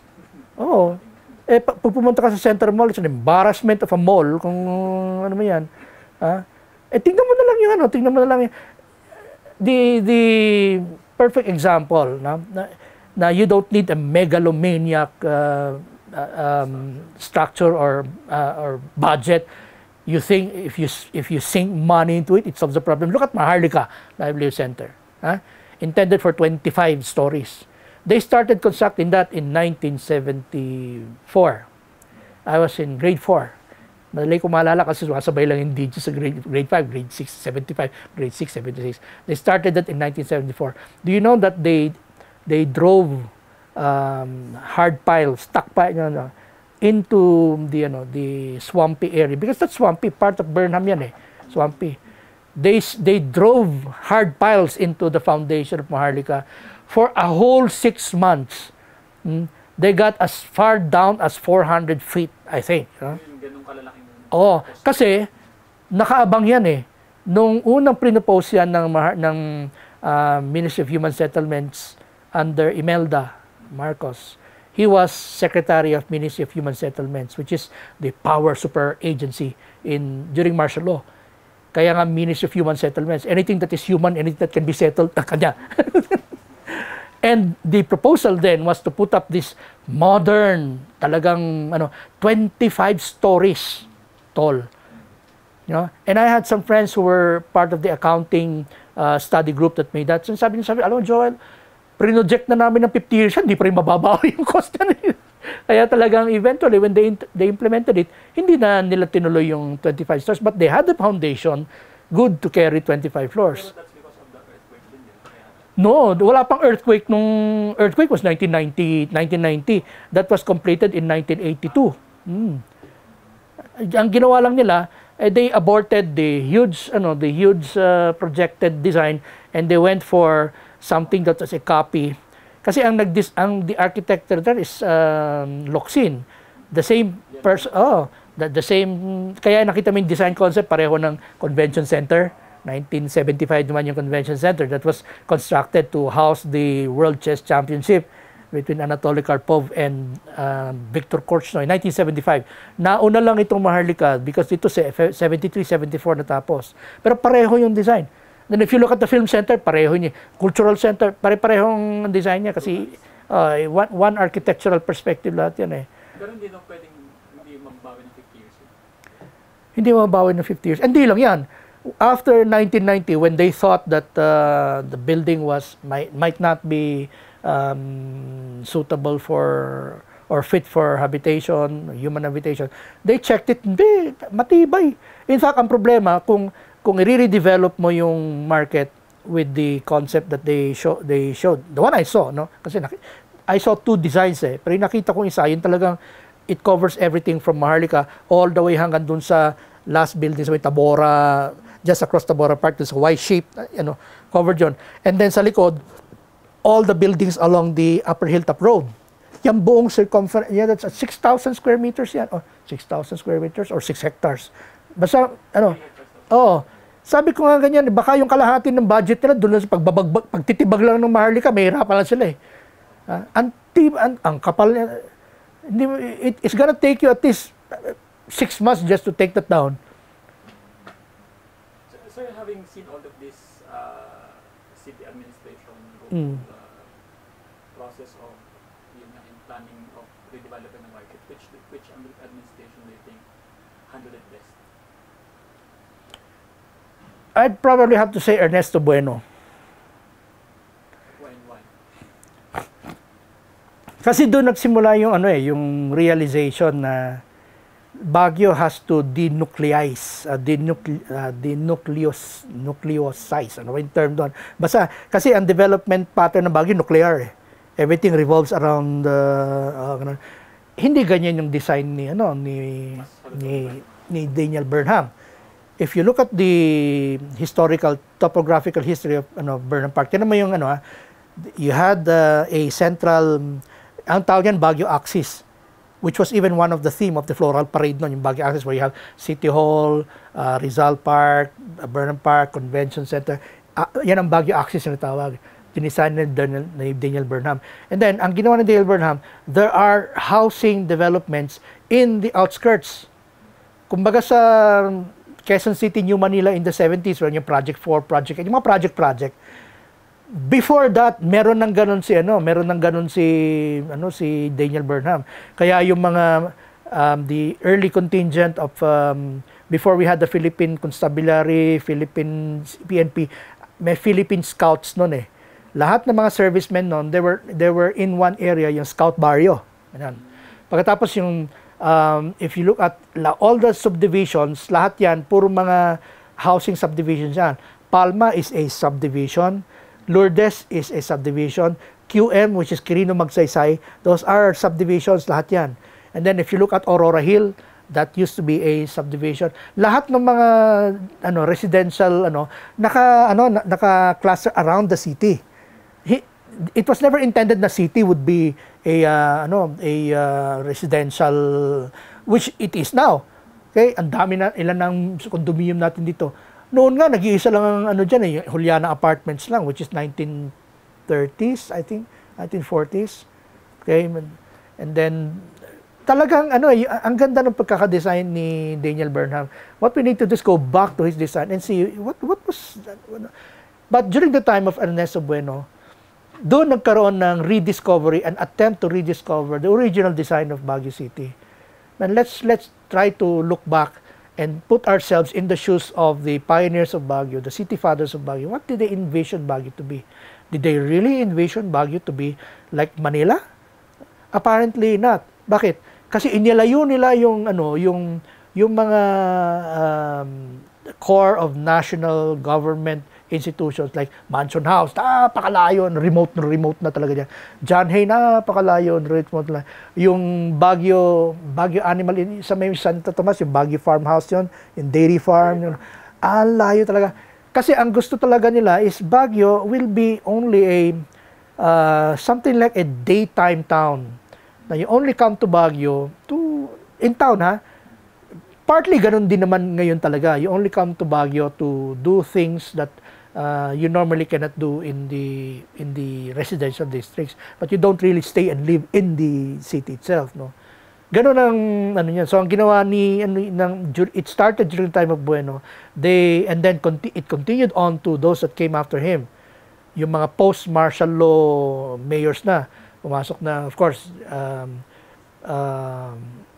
Oo. Pag pumunta ka sa Center Mall, it's an embarrassment of a mall kung ano mo yan. Tingnan mo na lang yung tingnan mo na lang yung the perfect example na you don't need a megalomaniac structure or budget. You think if you sink money into it, it solves the problem. Look at Maharlika Livelihood Center. Intended for 25 stories. They started constructing that in 1974. I was in grade 4. Madali ko maalala kasi sumasabay lang yung digits sa grade 5, grade 6, 75, grade 6, 76. They started that in 1974. Do you know that they drove hard piles, stock pile, into the swampy area, because that's swampy, part of Burnham yan eh, swampy. They drove hard piles into the foundation of Maharlika for a whole 6 months. They got as far down as 400 feet, I think. Ganun kalalaking... Oo, kasi nakaabang yan eh. Nung unang pinopose yan ng Ministry of Human Settlements under Imelda Marcos, he was Secretary of Ministry of Human Settlements, which is the power super agency during martial law. Kaya nga Ministry of Human Settlements, anything that is human, anything that can be settled, kanya. And the proposal then was to put up this modern, talagang 25 stories tall. And I had some friends who were part of the accounting study group that made that. So sabi, alam mo Joel, project na namin ng 50 years, hindi pa rin mababawi yung cost na nila. Kaya talagang eventually, when they implemented it, hindi na nila tinuloy yung 25 stores, but they had the foundation good to carry 25 floors. Pero that's because of the earthquake din yun. No, wala pang earthquake. Nung earthquake was 1990. That was completed in 1982. Ang ginawa lang nila, they aborted the huge projected design, and they went for something that was a copy. Kasi the architect there is Locsin. The same person, the same, kaya nakita mo yung design concept, pareho ng convention center. 1975 naman yung convention center that was constructed to house the World Chess Championship between Anatoly Karpov and Viktor Korchnoi, 1975. Nauna lang itong Maharlika because dito sa 73-74 natapos. Pero pareho yung design. Then if you look at the film center, pareho niya. Cultural center, pare-parehong design niya kasi one architectural perspective lahat yan eh. Pero hindi na pwedeng hindi mababawi ng 50 years. Hindi mababawi ng 50 years. Hindi lang yan. After 1990, when they thought that the building might not be suitable for or fit for habitation, human habitation, they checked it. Hindi, matibay. In fact, ang problema, kung i-redevelop mo yung market with the concept that they showed, the one I saw, no? Kasi I saw 2 designs eh, pero yung nakita ko isa, yun talagang it covers everything from Maharlika all the way hanggang dun sa last building sa Tabora, just across Tabora Park, there's a Y-shaped, covered yun. And then sa likod, all the buildings along the Upper Hilltop Road. Yung buong circumference, that's 6,000 square meters yan. 6,000 square meters or 6 hectares. Basta, sabi ko nga ganyan, baka yung kalahati ng budget nila, doon sa pagtitibag lang ng Maharlika, may hirapan lang sila eh. Ang kapal niya, it's gonna take you at least 6 months just to take that down. So having seen all of this city administration process of planning of redeveloping the market, which administration do you think handled it best? I'd probably have to say Ernesto Bueno. Why? Kasi doon nagsimula yung yung realization na Baguio has to denucleize, nucleosize, yung term doon. Basta, kasi ang development pattern ng Baguio, nuclear eh. Everything revolves around, hindi ganyan yung design ni Daniel Burnham. If you look at the topographical history of Burnham Park, yan naman yung you had a central, ang tawag yan Baguio Axis, which was even one of the theme of the floral parade noon, yung Baguio Axis, where you have City Hall, Rizal Park, Burnham Park, Convention Center. Yan ang Baguio Axis na tawag. Dinisign ni Daniel Burnham. And then, ang ginawa ni Daniel Burnham, there are housing developments in the outskirts. Kumbaga sa Quezon City, New Manila in the 70s, when yung Project 4, Project 8, yung mga project. Before that, meron ng ganun si Daniel Burnham. Kaya yung mga the early contingent of before we had the Philippine Constabulary, Philippine PNP, may Philippine Scouts noon eh. Lahat ng mga servicemen noon, they were in one area, yung Scout Barrio. Ayan. Pagkatapos yung if you look at all the subdivisions, lahat yan puro mga housing subdivisions yan. Palma is a subdivision. Lourdes is a subdivision. QM, which is Quirino Magsaysay, those are subdivisions, lahat yan. And then if you look at Aurora Hill, that used to be a subdivision. Lahat ng mga residential naka-cluster around the city. It was never intended na city would be a residential, which it is now. Okay, ang dami na, ilan ng condominium natin dito. Noon nga, nag-iisa lang ang dyan, Juliana Apartments lang, which is 1930s, I think, 1940s. Okay, and then, talagang, ang ganda ng pagkakadesign ni Daniel Burnham. What we need to do is go back to his design and see what was, but during the time of Ernesto Bueno, doon nagkaroon ng rediscovery, an attempt to rediscover the original design of Baguio City. And let's try to look back and put ourselves in the shoes of the pioneers of Baguio, the city fathers of Baguio. What did they envision Baguio to be? Did they really envision Baguio to be like Manila? Apparently not. Bakit? Kasi inilayo nila yung mga core of national government institutions like Mansion House, napakalayo, remote na talaga dyan. John Hay, napakalayo, remote na. Yung Baguio Animal, sa may Santa Tomas, yung Baguio Farmhouse yun, yung dairy farm, yun. Layo talaga. Kasi ang gusto talaga nila is Baguio will be only a, something like a daytime town. Na you only come to Baguio, in town partly ganun din naman ngayon talaga. You only come to Baguio to do things that you normally cannot do in the residential districts, but you don't really stay and live in the city itself, no. Ganun ang niyan. So ang ginawa it started during the time of Bueno. And then it continued on to those that came after him. Yung mga post-martial law mayors na pumasok na, of course,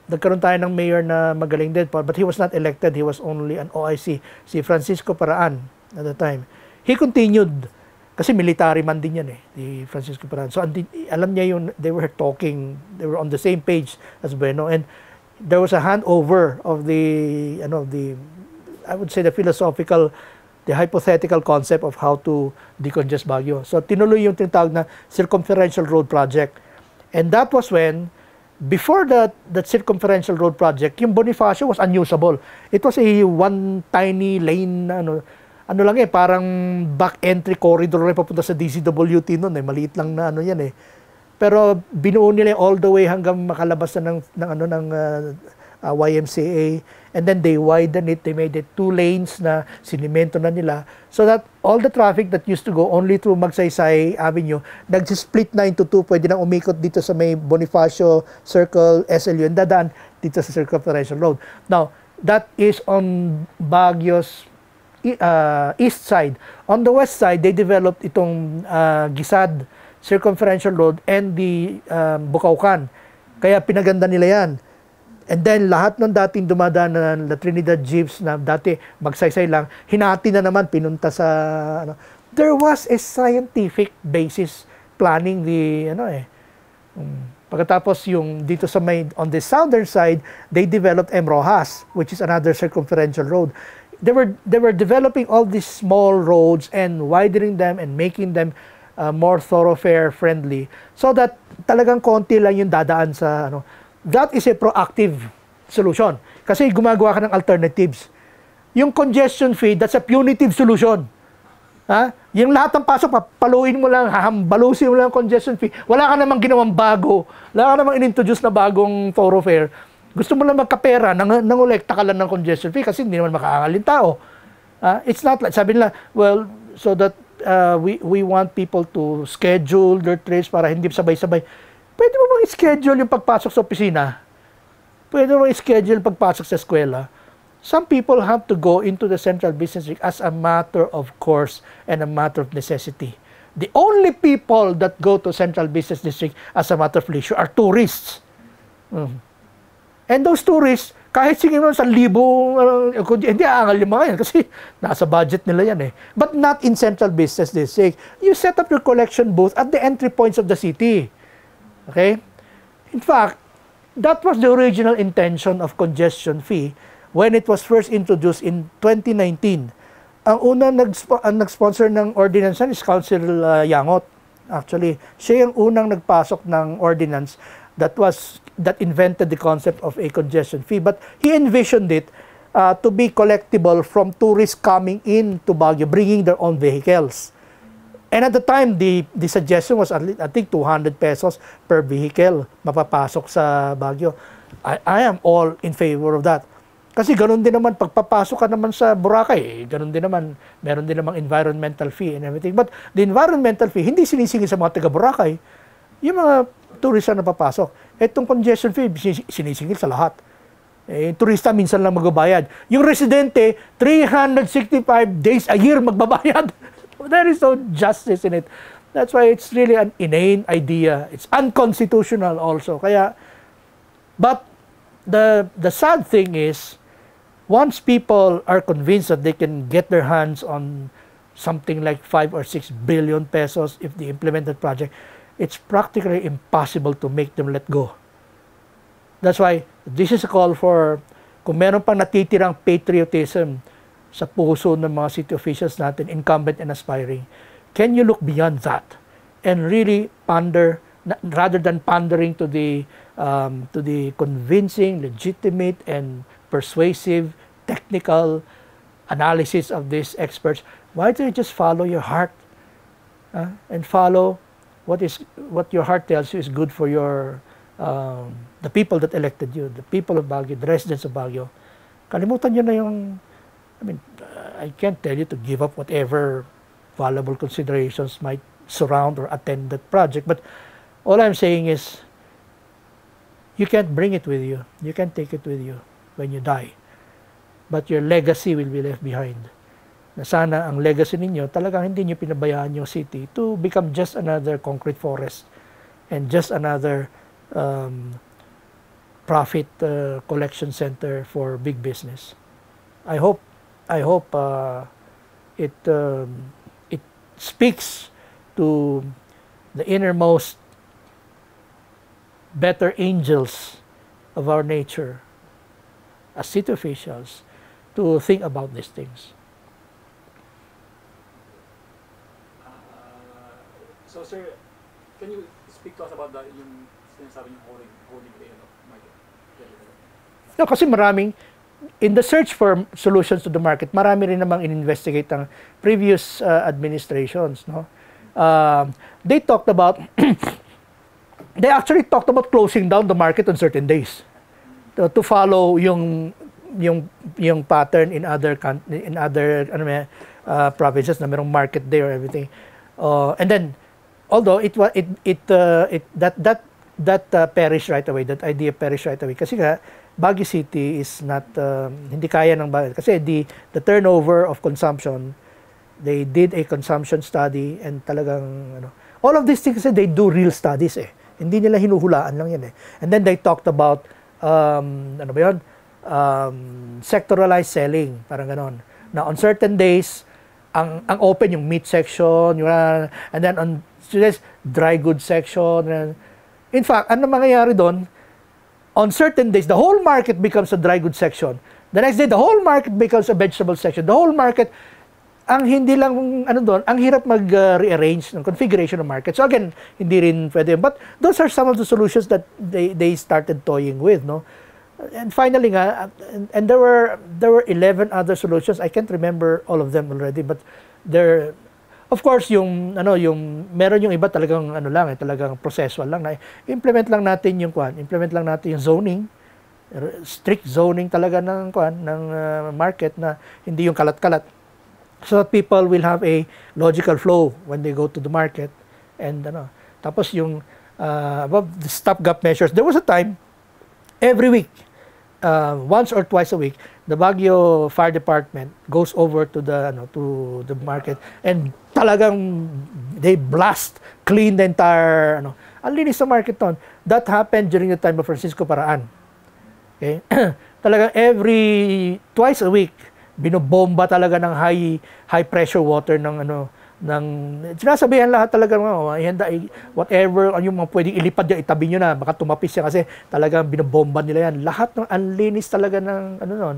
nagkaroon tayo ng mayor na magaling din, but he was not elected. He was only an OIC, si Francisco Paraan at the time. He continued, kasi military man din yan si Francisco Paraan. So alam niya they were talking, they were on the same page as Bueno, and there was a handover of the I would say the hypothetical concept of how to decongest Baguio. So tinuloy yung tinatawag na circumferential road project. And that was when, before that circumferential road project, yung Bonifacio was unusable. It was a one tiny lane, parang back entry corridor na papunta sa DCWT noon, maliit lang na yan Pero binuo nila all the way hanggang makalabas na ng YMCA, and then they widened it, they made it 2 lanes na sinimento na nila, so that all the traffic that used to go only through Magsaysay Avenue, nag-split na into 2, pwede nang umikot dito sa may Bonifacio Circle, SLU, and dadaan dito sa Circumferential Road. Now, that is on Baguio's east side. On the west side, they developed itong Gisad Circumferential Road and the Bukaucan. Kaya pinaganda nila yan. And then, lahat ng dating dumadaan na Trinidad jeeps na dati Magsaysay lang, hinati na naman, pinunta sa, There was a scientific basis planning pagkatapos yung dito sa may, on the southern side, they developed M. Rojas, which is another circumferential road. They were developing all these small roads and widening them and making them more thoroughfare friendly, so that talagang konti lang yung dadaan sa That is a proactive solution. Kasi gumagawa ka ng alternatives. Yung congestion fee, that's a punitive solution. Yung lahat ng pasok, paluin mo lang, hahambalusin mo lang ang congestion fee. Wala ka namang ginawang bago. Wala ka namang inintroduce na bagong thoroughfare. Gusto mo lang magkapera, nangolekta ka lang ng congestion fee kasi hindi naman makakangalin tao. It's not like, sabi nila, well, so that we want people to schedule their trips para hindi sabay-sabay. Pwede mo bang i-schedule yung pagpasok sa opisina? Pwede mo bang i-schedule yung pagpasok sa eskwela? Some people have to go into the central business district as a matter of course and a matter of necessity. The only people that go to central business district as a matter of leisure are tourists. And those tourists, kahit sige mo sa hindi aangal yung mga yan kasi nasa budget nila yan But not in central business district. You set up your collection booth at the entry points of the city. Okay? In fact, that was the original intention of congestion fee when it was first introduced in 2019. Ang unang nag-sponsor ng ordinance is Council Yangot. Actually, siya yung unang nagpasok ng ordinance that invented the concept of a congestion fee, but he envisioned it to be collectible from tourists coming into Baguio, bringing their own vehicles. And at the time, the suggestion was I think 200 pesos per vehicle mapapasok sa Baguio. I am all in favor of that. Kasi ganun din naman, pagpapasok ka naman sa Boracay, ganun din naman, meron din namang environmental fee and everything. But the environmental fee, hindi sinisingil sa mga taga Boracay. Yung mga turista na papasok. Itong congestion fee, sinisingil sa lahat. Turista minsan lang magbabayad. Yung residente, 365 days a year magbabayad. There is no justice in it. That's why it's really an inane idea. It's unconstitutional also. Kaya, but the sad thing is, once people are convinced that they can get their hands on something like 5 or 6 billion pesos if they implement that project, it's practically impossible to make them let go. That's why this is a call for, kung meron pang natitirang patriotism sa puso ng mga city officials natin, incumbent and aspiring, can you look beyond that and really ponder, rather than pandering to the convincing, legitimate, and persuasive, technical analysis of these experts, why don't you just follow your heart and follow what your heart tells you is good for your the people that elected you, the people of Baguio, the residents of Baguio. Kalimutan nyo na yung, I can't tell you to give up whatever valuable considerations might surround or attend that project, but all I'm saying is, you can't bring it with you. You can't take it with you when you die. But your legacy will be left behind. Na sana ang legacy ninyo, talagang hindi nyo pinabayaan yung city to become just another concrete forest and just another profit collection center for big business. I hope it speaks to the innermost better angels of our nature as city officials to think about these things. So sir, can you speak to us about yung sinasabi yung holy grail of market? No, kasi maraming, in the search for solutions to the market, marami rin namang in-investigate ang previous administrations, no? They talked about they actually talked about closing down the market on certain days to follow yung pattern in other provinces na merong market day or everything. And then, although that perished right away, that idea perished right away, kasi nga Baguio City is not hindi kaya ng Baguio kasi the turnover of consumption, they did a consumption study and talagang all of these things they do real studies eh. Hindi nila hinuhulaan lang yan eh. And then they talked about sectoralized selling, parang ganon. Now on certain days, ang open yung meat section, and then on dry goods section. In fact, ano mangyayari doon? On certain days, the whole market becomes a dry goods section. The next day, the whole market becomes a vegetable section. The whole market, ang hindi lang doon, ang hirap mag-rearrange ng configuration of market. So again, hindi rin pwede. But those are some of the solutions that they started toying with, no? And finally and there were 11 other solutions. I can't remember all of them already, but there, of course, meron yung iba talagang talagang processual lang na implement lang natin yung zoning, strict zoning talaga ng market na hindi yung kalat-kalat, so that people will have a logical flow when they go to the market. And tapos yung above the stopgap measures, there was a time every week, once or twice a week, the Baguio Fire Department goes over to the market and talagang they clean the entire ang linis sa market ton. That happened during the time of Francisco Paraan. Okay? Talagang twice a week binobomba talaga ng high pressure water ng sinasabihan lahat talaga whatever yung mga pwedeng ilipad yung itabi nyo na baka tumapis siya kasi talagang binobomba nila yan. Lahat ng unlinis talaga ng noon.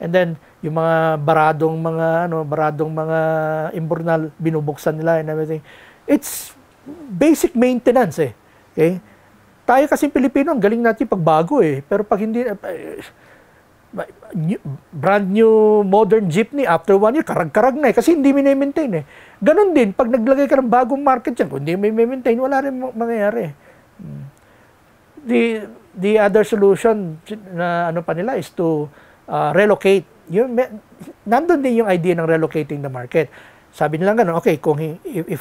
And then yung mga baradong mga imburnal binubuksan nila and everything. It's basic maintenance eh. Okay? Tayo kasi Pilipino, ang galing natin pagbago eh. Pero pag hindi, brand new modern jeepney, after 1 year, karag-karag na eh. Kasi hindi maintain eh. Ganon din, pag naglagay ka ng bagong market dyan, kung hindi may maintain, wala rin mangyayari. The other solution na ano pa nila is to relocate. Nandun din yung idea ng relocating the market. Sabi nila ganun, okay, kung if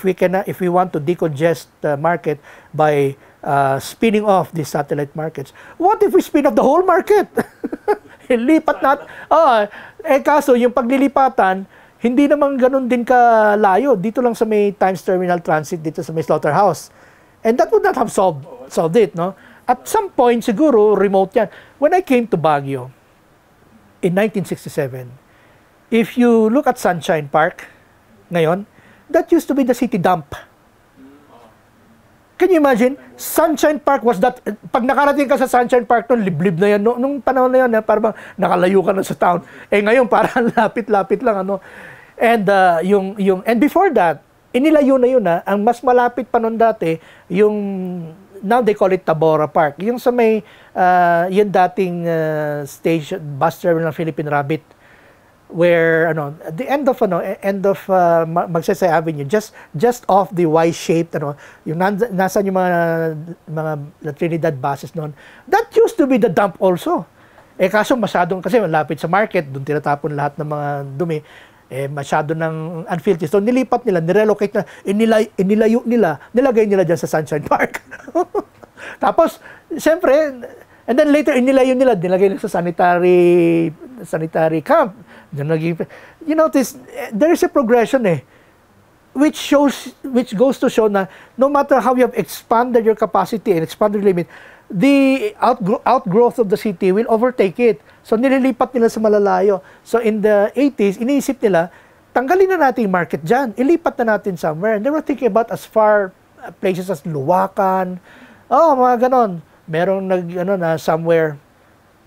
we want to decongest the market by spinning off these satellite markets, what if we spin off the whole market? Lipat natin. Kaso yung paglilipatan, hindi naman ganun din kalayo. Dito lang sa may Times Terminal Transit, dito sa may Slaughterhouse. And that would not have solved it, no? At some point, siguro, remote yan. When I came to Baguio, in 1967, if you look at Sunshine Park, ngayon, that used to be the city dump. Can you imagine? Sunshine Park was that, pag nakarating ka sa Sunshine Park noon, liblib na yan. Nung panahon na yan, parang nakalayo ka na sa town. Ngayon, parang lapit-lapit lang. And, and before that, inilayo na yun. Ang mas malapit pa noon dati, yung, now they call it Tabora Park. Yung sa may, yung dating station, bus terminal ng Philippine Rabbit, where at the end of Magsaysay Avenue, just off the Y-shaped yung nasaan yung mga Trinidad buses noon, that used to be the dump also. Kaso masyadong, kasi malapit sa market, doon tinatapon lahat ng mga dumi, masyado ng unfiltered. So nilipat nila, nirelocate na, inilayo nila, nilagay nila dyan sa Sunshine Park. Tapos siyempre, and then later inilayo nila, nilagay nila sa sanitary camp. You notice, there is a progression which goes to show na no matter how you have expanded your capacity and expanded your limit, the outgrowth of the city will overtake it. So nililipat nila sa malalayo. So in the 80s, iniisip nila, tanggalin na natin yung market dyan, ilipat na natin somewhere. And they were thinking about as far places as Luwakan, mga ganon. Merong na somewhere.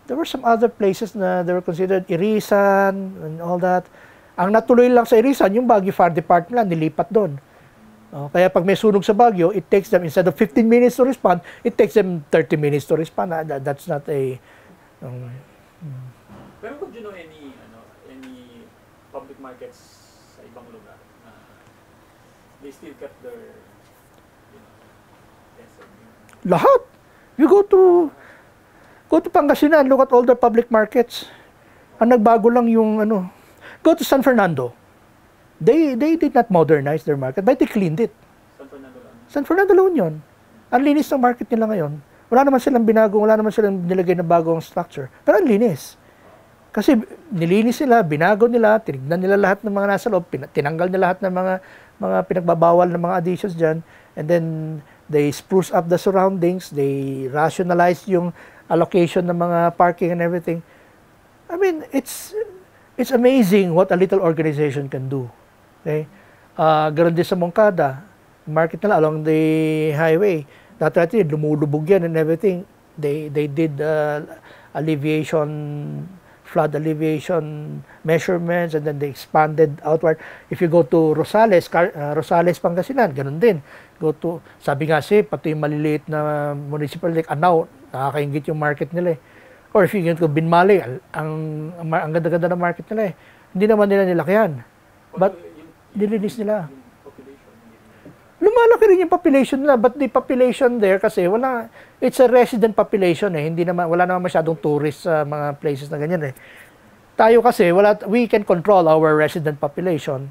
There were some other places na they were considered Irisan and all that. Ang natuloy lang sa Irisan, yung Baguio Fire Department lang, nilipat doon. Kaya pag may sunog sa Baguio, it takes them, instead of 15 minutes to respond, it takes them 30 minutes to respond. That's not a... Pero would you know any public markets sa ibang lugar na they still cut their lahat. You go to Pangasinan, look at all the public markets. Ang nagbago lang yung Go to San Fernando. They did not modernize their market, but they cleaned it. San Fernando La Union. Ang linis ng market nila ngayon. Wala naman silang binago, wala naman silang nilagay na bagong structure. Pero ang linis. Kasi nilinis nila, binago nila, tinignan nila lahat ng mga nasa loob, tinanggal nila lahat ng mga pinagbabawal ng mga additions dyan, and then they spruce up the surroundings, they rationalize yung allocation ng mga parking and everything. I mean, it's amazing what a little organization can do. Okay? Ganon din sa Moncada, market nila along the highway. Dati lumulubog yan and everything. They did flood alleviation measurements, and then they expanded outward. If you go to Rosales, Pangasinan, ganun din. Sabi nga pati yung maliliit na municipal like Anao, nakakaingit yung market nila Or if you go to Binmali, ang ganda-ganda ng market nila Hindi naman nila nilakyan. But, nilinis nila. Lumalaki rin yung population nila, but the population there kasi it's a resident population wala naman masyadong tourists sa mga places na ganyan Tayo kasi, we can control our resident population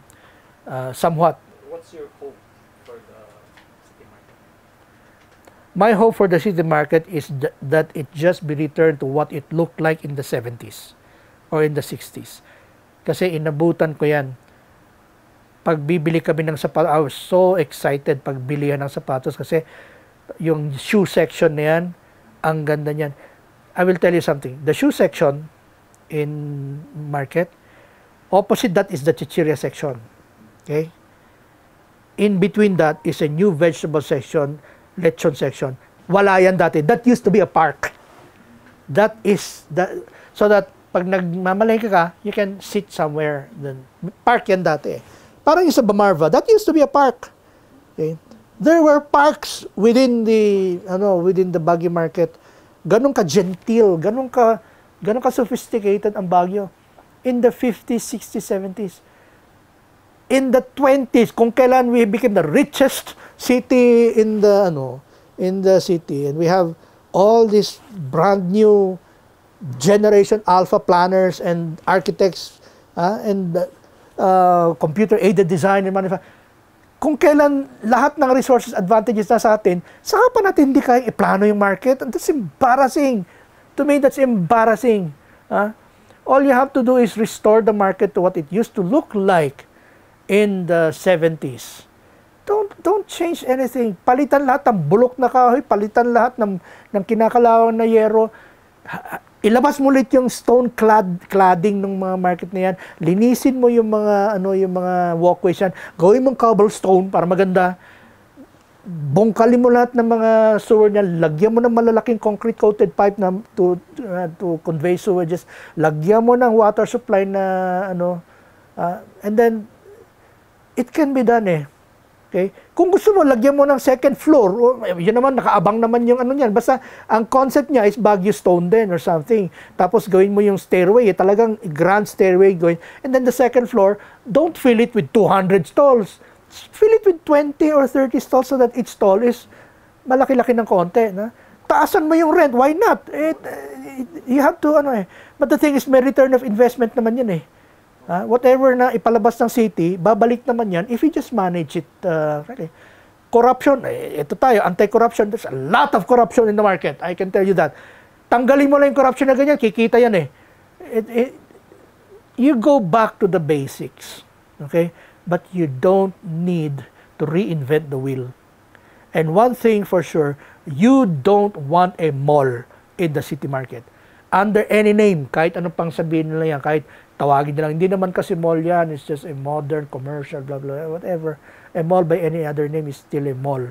somewhat. What's your hope for the city market? My hope for the city market is that it just be returned to what it looked like in the 70s or in the 60s. Kasi inabutan ko yan. Pagbibili kami ng sapatos, I was so excited pagbilihan ng sapatos kasi yung shoe section na yan, ang ganda niyan. I will tell you something. The shoe section in market, opposite that is the chichirya section. Okay? In between that is a new vegetable section, lechon section. Wala yan dati. That used to be a park. So that pag nagmamalengke ka, you can sit somewhere. Then, park yan dati Parang yung sa Bamarva, that used to be a park. Okay? There were parks within the Baguio market. Ganun ka gentle, ganun ka sophisticated ang Baguio in the 50s, 60s, 70s. In the 20s, kung kailan we became the richest city in the city, and we have all these brand new generation alpha planners and architects and computer aided design and manufacturing. Kung kailan lahat ng resources advantages na sa atin, saka pa natin hindi kayang iplano yung market. And that's embarrassing. To me, that's embarrassing. All you have to do is restore the market to what it used to look like in the 70s. Don't change anything. Palitan lahat ng bulok na kahoy, palitan lahat ng kinakalawang na yero. Ilabas mo ulit yung stone cladding ng mga market na yan. Linisin mo yung mga walkways yan. Gawin mong cobblestone para maganda. Bongkalin mo lahat ng mga sewer niya. Lagyan mo ng malalaking concrete coated pipe na to convey sewages. Lagyan mo ng water supply na and then it can be done eh. Okay? Kung gusto mo, lagyan mo ng second floor, yun naman, nakaabang naman yung niyan. Basta, ang concept niya is Baguio stone din or something. Tapos, gawin mo yung stairway, talagang grand stairway going. And then the second floor, don't fill it with 200 stalls. Fill it with 20 or 30 stalls so that each stall is malaki-laki ng konti. Na? Taasan mo yung rent, why not? You have to, But the thing is, may return of investment naman yun eh. Whatever na ipalabas ng city, babalik naman yan if you just manage it. Really. Corruption, ito tayo, anti-corruption. There's a lot of corruption in the market. I can tell you that. Tanggalin mo lang yung corruption na ganyan, kikita yan eh. You go back to the basics. Okay? But you don't need to reinvent the wheel. And one thing for sure, you don't want a mall in the city market. Under any name, kahit anong pang sabihin nila yan, kahit tawagin nila, hindi naman kasi mall yan, it's just a modern, commercial, blah, blah, whatever. A mall by any other name is still a mall.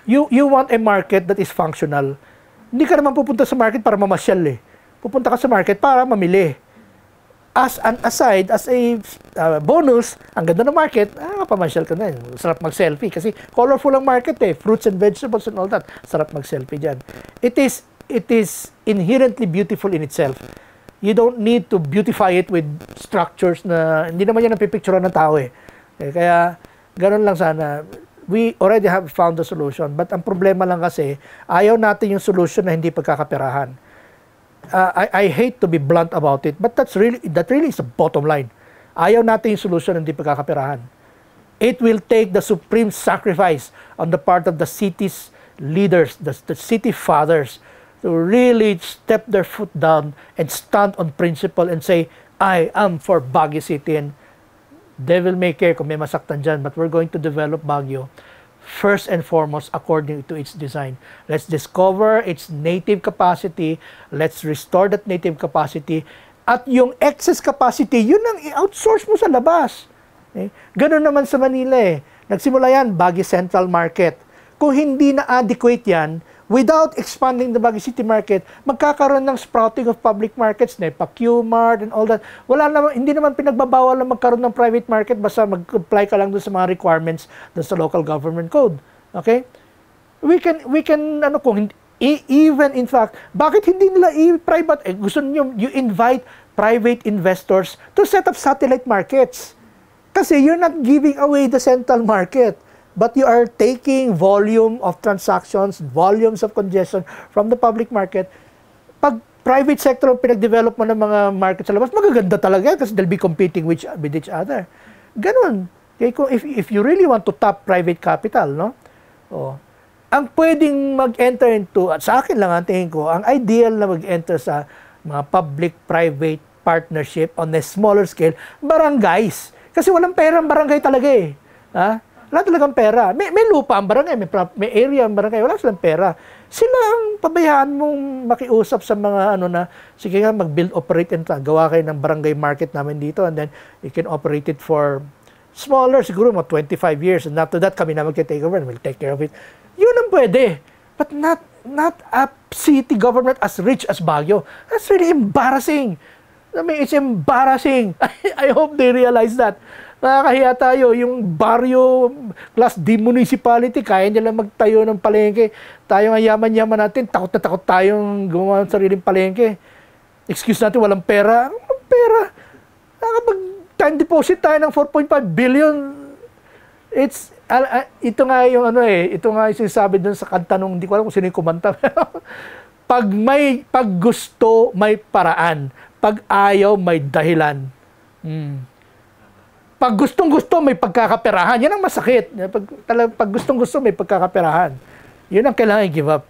You want a market that is functional. Hindi ka naman pupunta sa market para mamasyal eh. Pupunta ka sa market para mamili. As an aside, as a bonus, ang ganda ng market, pamasyal ka na. Sarap mag-selfie kasi colorful ang market eh. Fruits and vegetables and all that. Sarap mag-selfie dyan. It is inherently beautiful in itself. You don't need to beautify it with structures na hindi naman yan ang pipicturean ng tao eh. Kaya ganun lang sana. We already have found the solution. But ang problema lang kasi, ayaw natin yung solution na hindi pagkakaperahan. I hate to be blunt about it, but that really is the bottom line. Ayaw natin yung solution na hindi pagkakaperahan. It will take the supreme sacrifice on the part of the city's leaders, the city fathers, to really step their foot down and stand on principle and say, I am for Baguio City, and devil may care kung may masaktan dyan, but we're going to develop Baguio first and foremost according to its design. Let's discover its native capacity, let's restore that native capacity, at yung excess capacity, yun ang i-outsource mo sa labas. Ganun naman sa Manila eh. Nagsimula yan, Baguio Central Market. Kung hindi na adequate yan, without expanding the Baguio City Market, magkakaroon ng sprouting of public markets na pa-Q-Mart and all that. Hindi naman pinagbabawal na magkaroon ng private market basta mag-apply ka lang doon sa mga requirements doon sa local government code. Okay? We can even in fact, bakit hindi nila i-private? Gusto niyo, you invite private investors to set up satellite markets. Kasi you're not giving away the central market, but you are taking volume of transactions, volumes of congestion from the public market. Pag private sector ang pinag-develop mo ng mga market sa labas, magaganda talaga kasi they'll be competing with each other. Ganun. Okay? If you really want to tap private capital, no? Ang pwedeng mag-enter into, at sa akin lang ang tingin ko, ang ideal na mag-enter sa mga public-private partnership on a smaller scale, barangays. Kasi walang pera ang barangay talaga eh. Wala talagang pera. May lupa ang barangay, may area ang barangay, wala silang pera. Sila ang pabayaan mong makiusap sa mga sige nga, mag-build, operate, and gawa kayo ng barangay market namin dito, and then you can operate it for smaller, siguro mga 25 years, and after that, kami na mag-take over and we'll take care of it. Yun ang pwede. But not a city government as rich as Baguio. That's really embarrassing. I mean, it's embarrassing. I hope they realize that. Nakakahiya tayo. Yung baryo, class D municipality, kaya nila magtayo ng palengke. Tayo nga yaman-yaman natin, takot na takot tayong gumawa ng sariling palengke. Excuse natin, walang pera. Walang pera. Nakapag-time deposit tayo ng 4.5 billion. Ito nga yung ito nga yung sinasabi dun sa kanta nung, hindi ko alam kung sino yung kumanta. Pag gusto, may paraan. Pag ayaw, may dahilan. Pag gustong-gusto, may pagkakaperahan. Yan ang masakit. Pag gustong-gusto, may pagkakaperahan. Yun ang kailangan i-give up.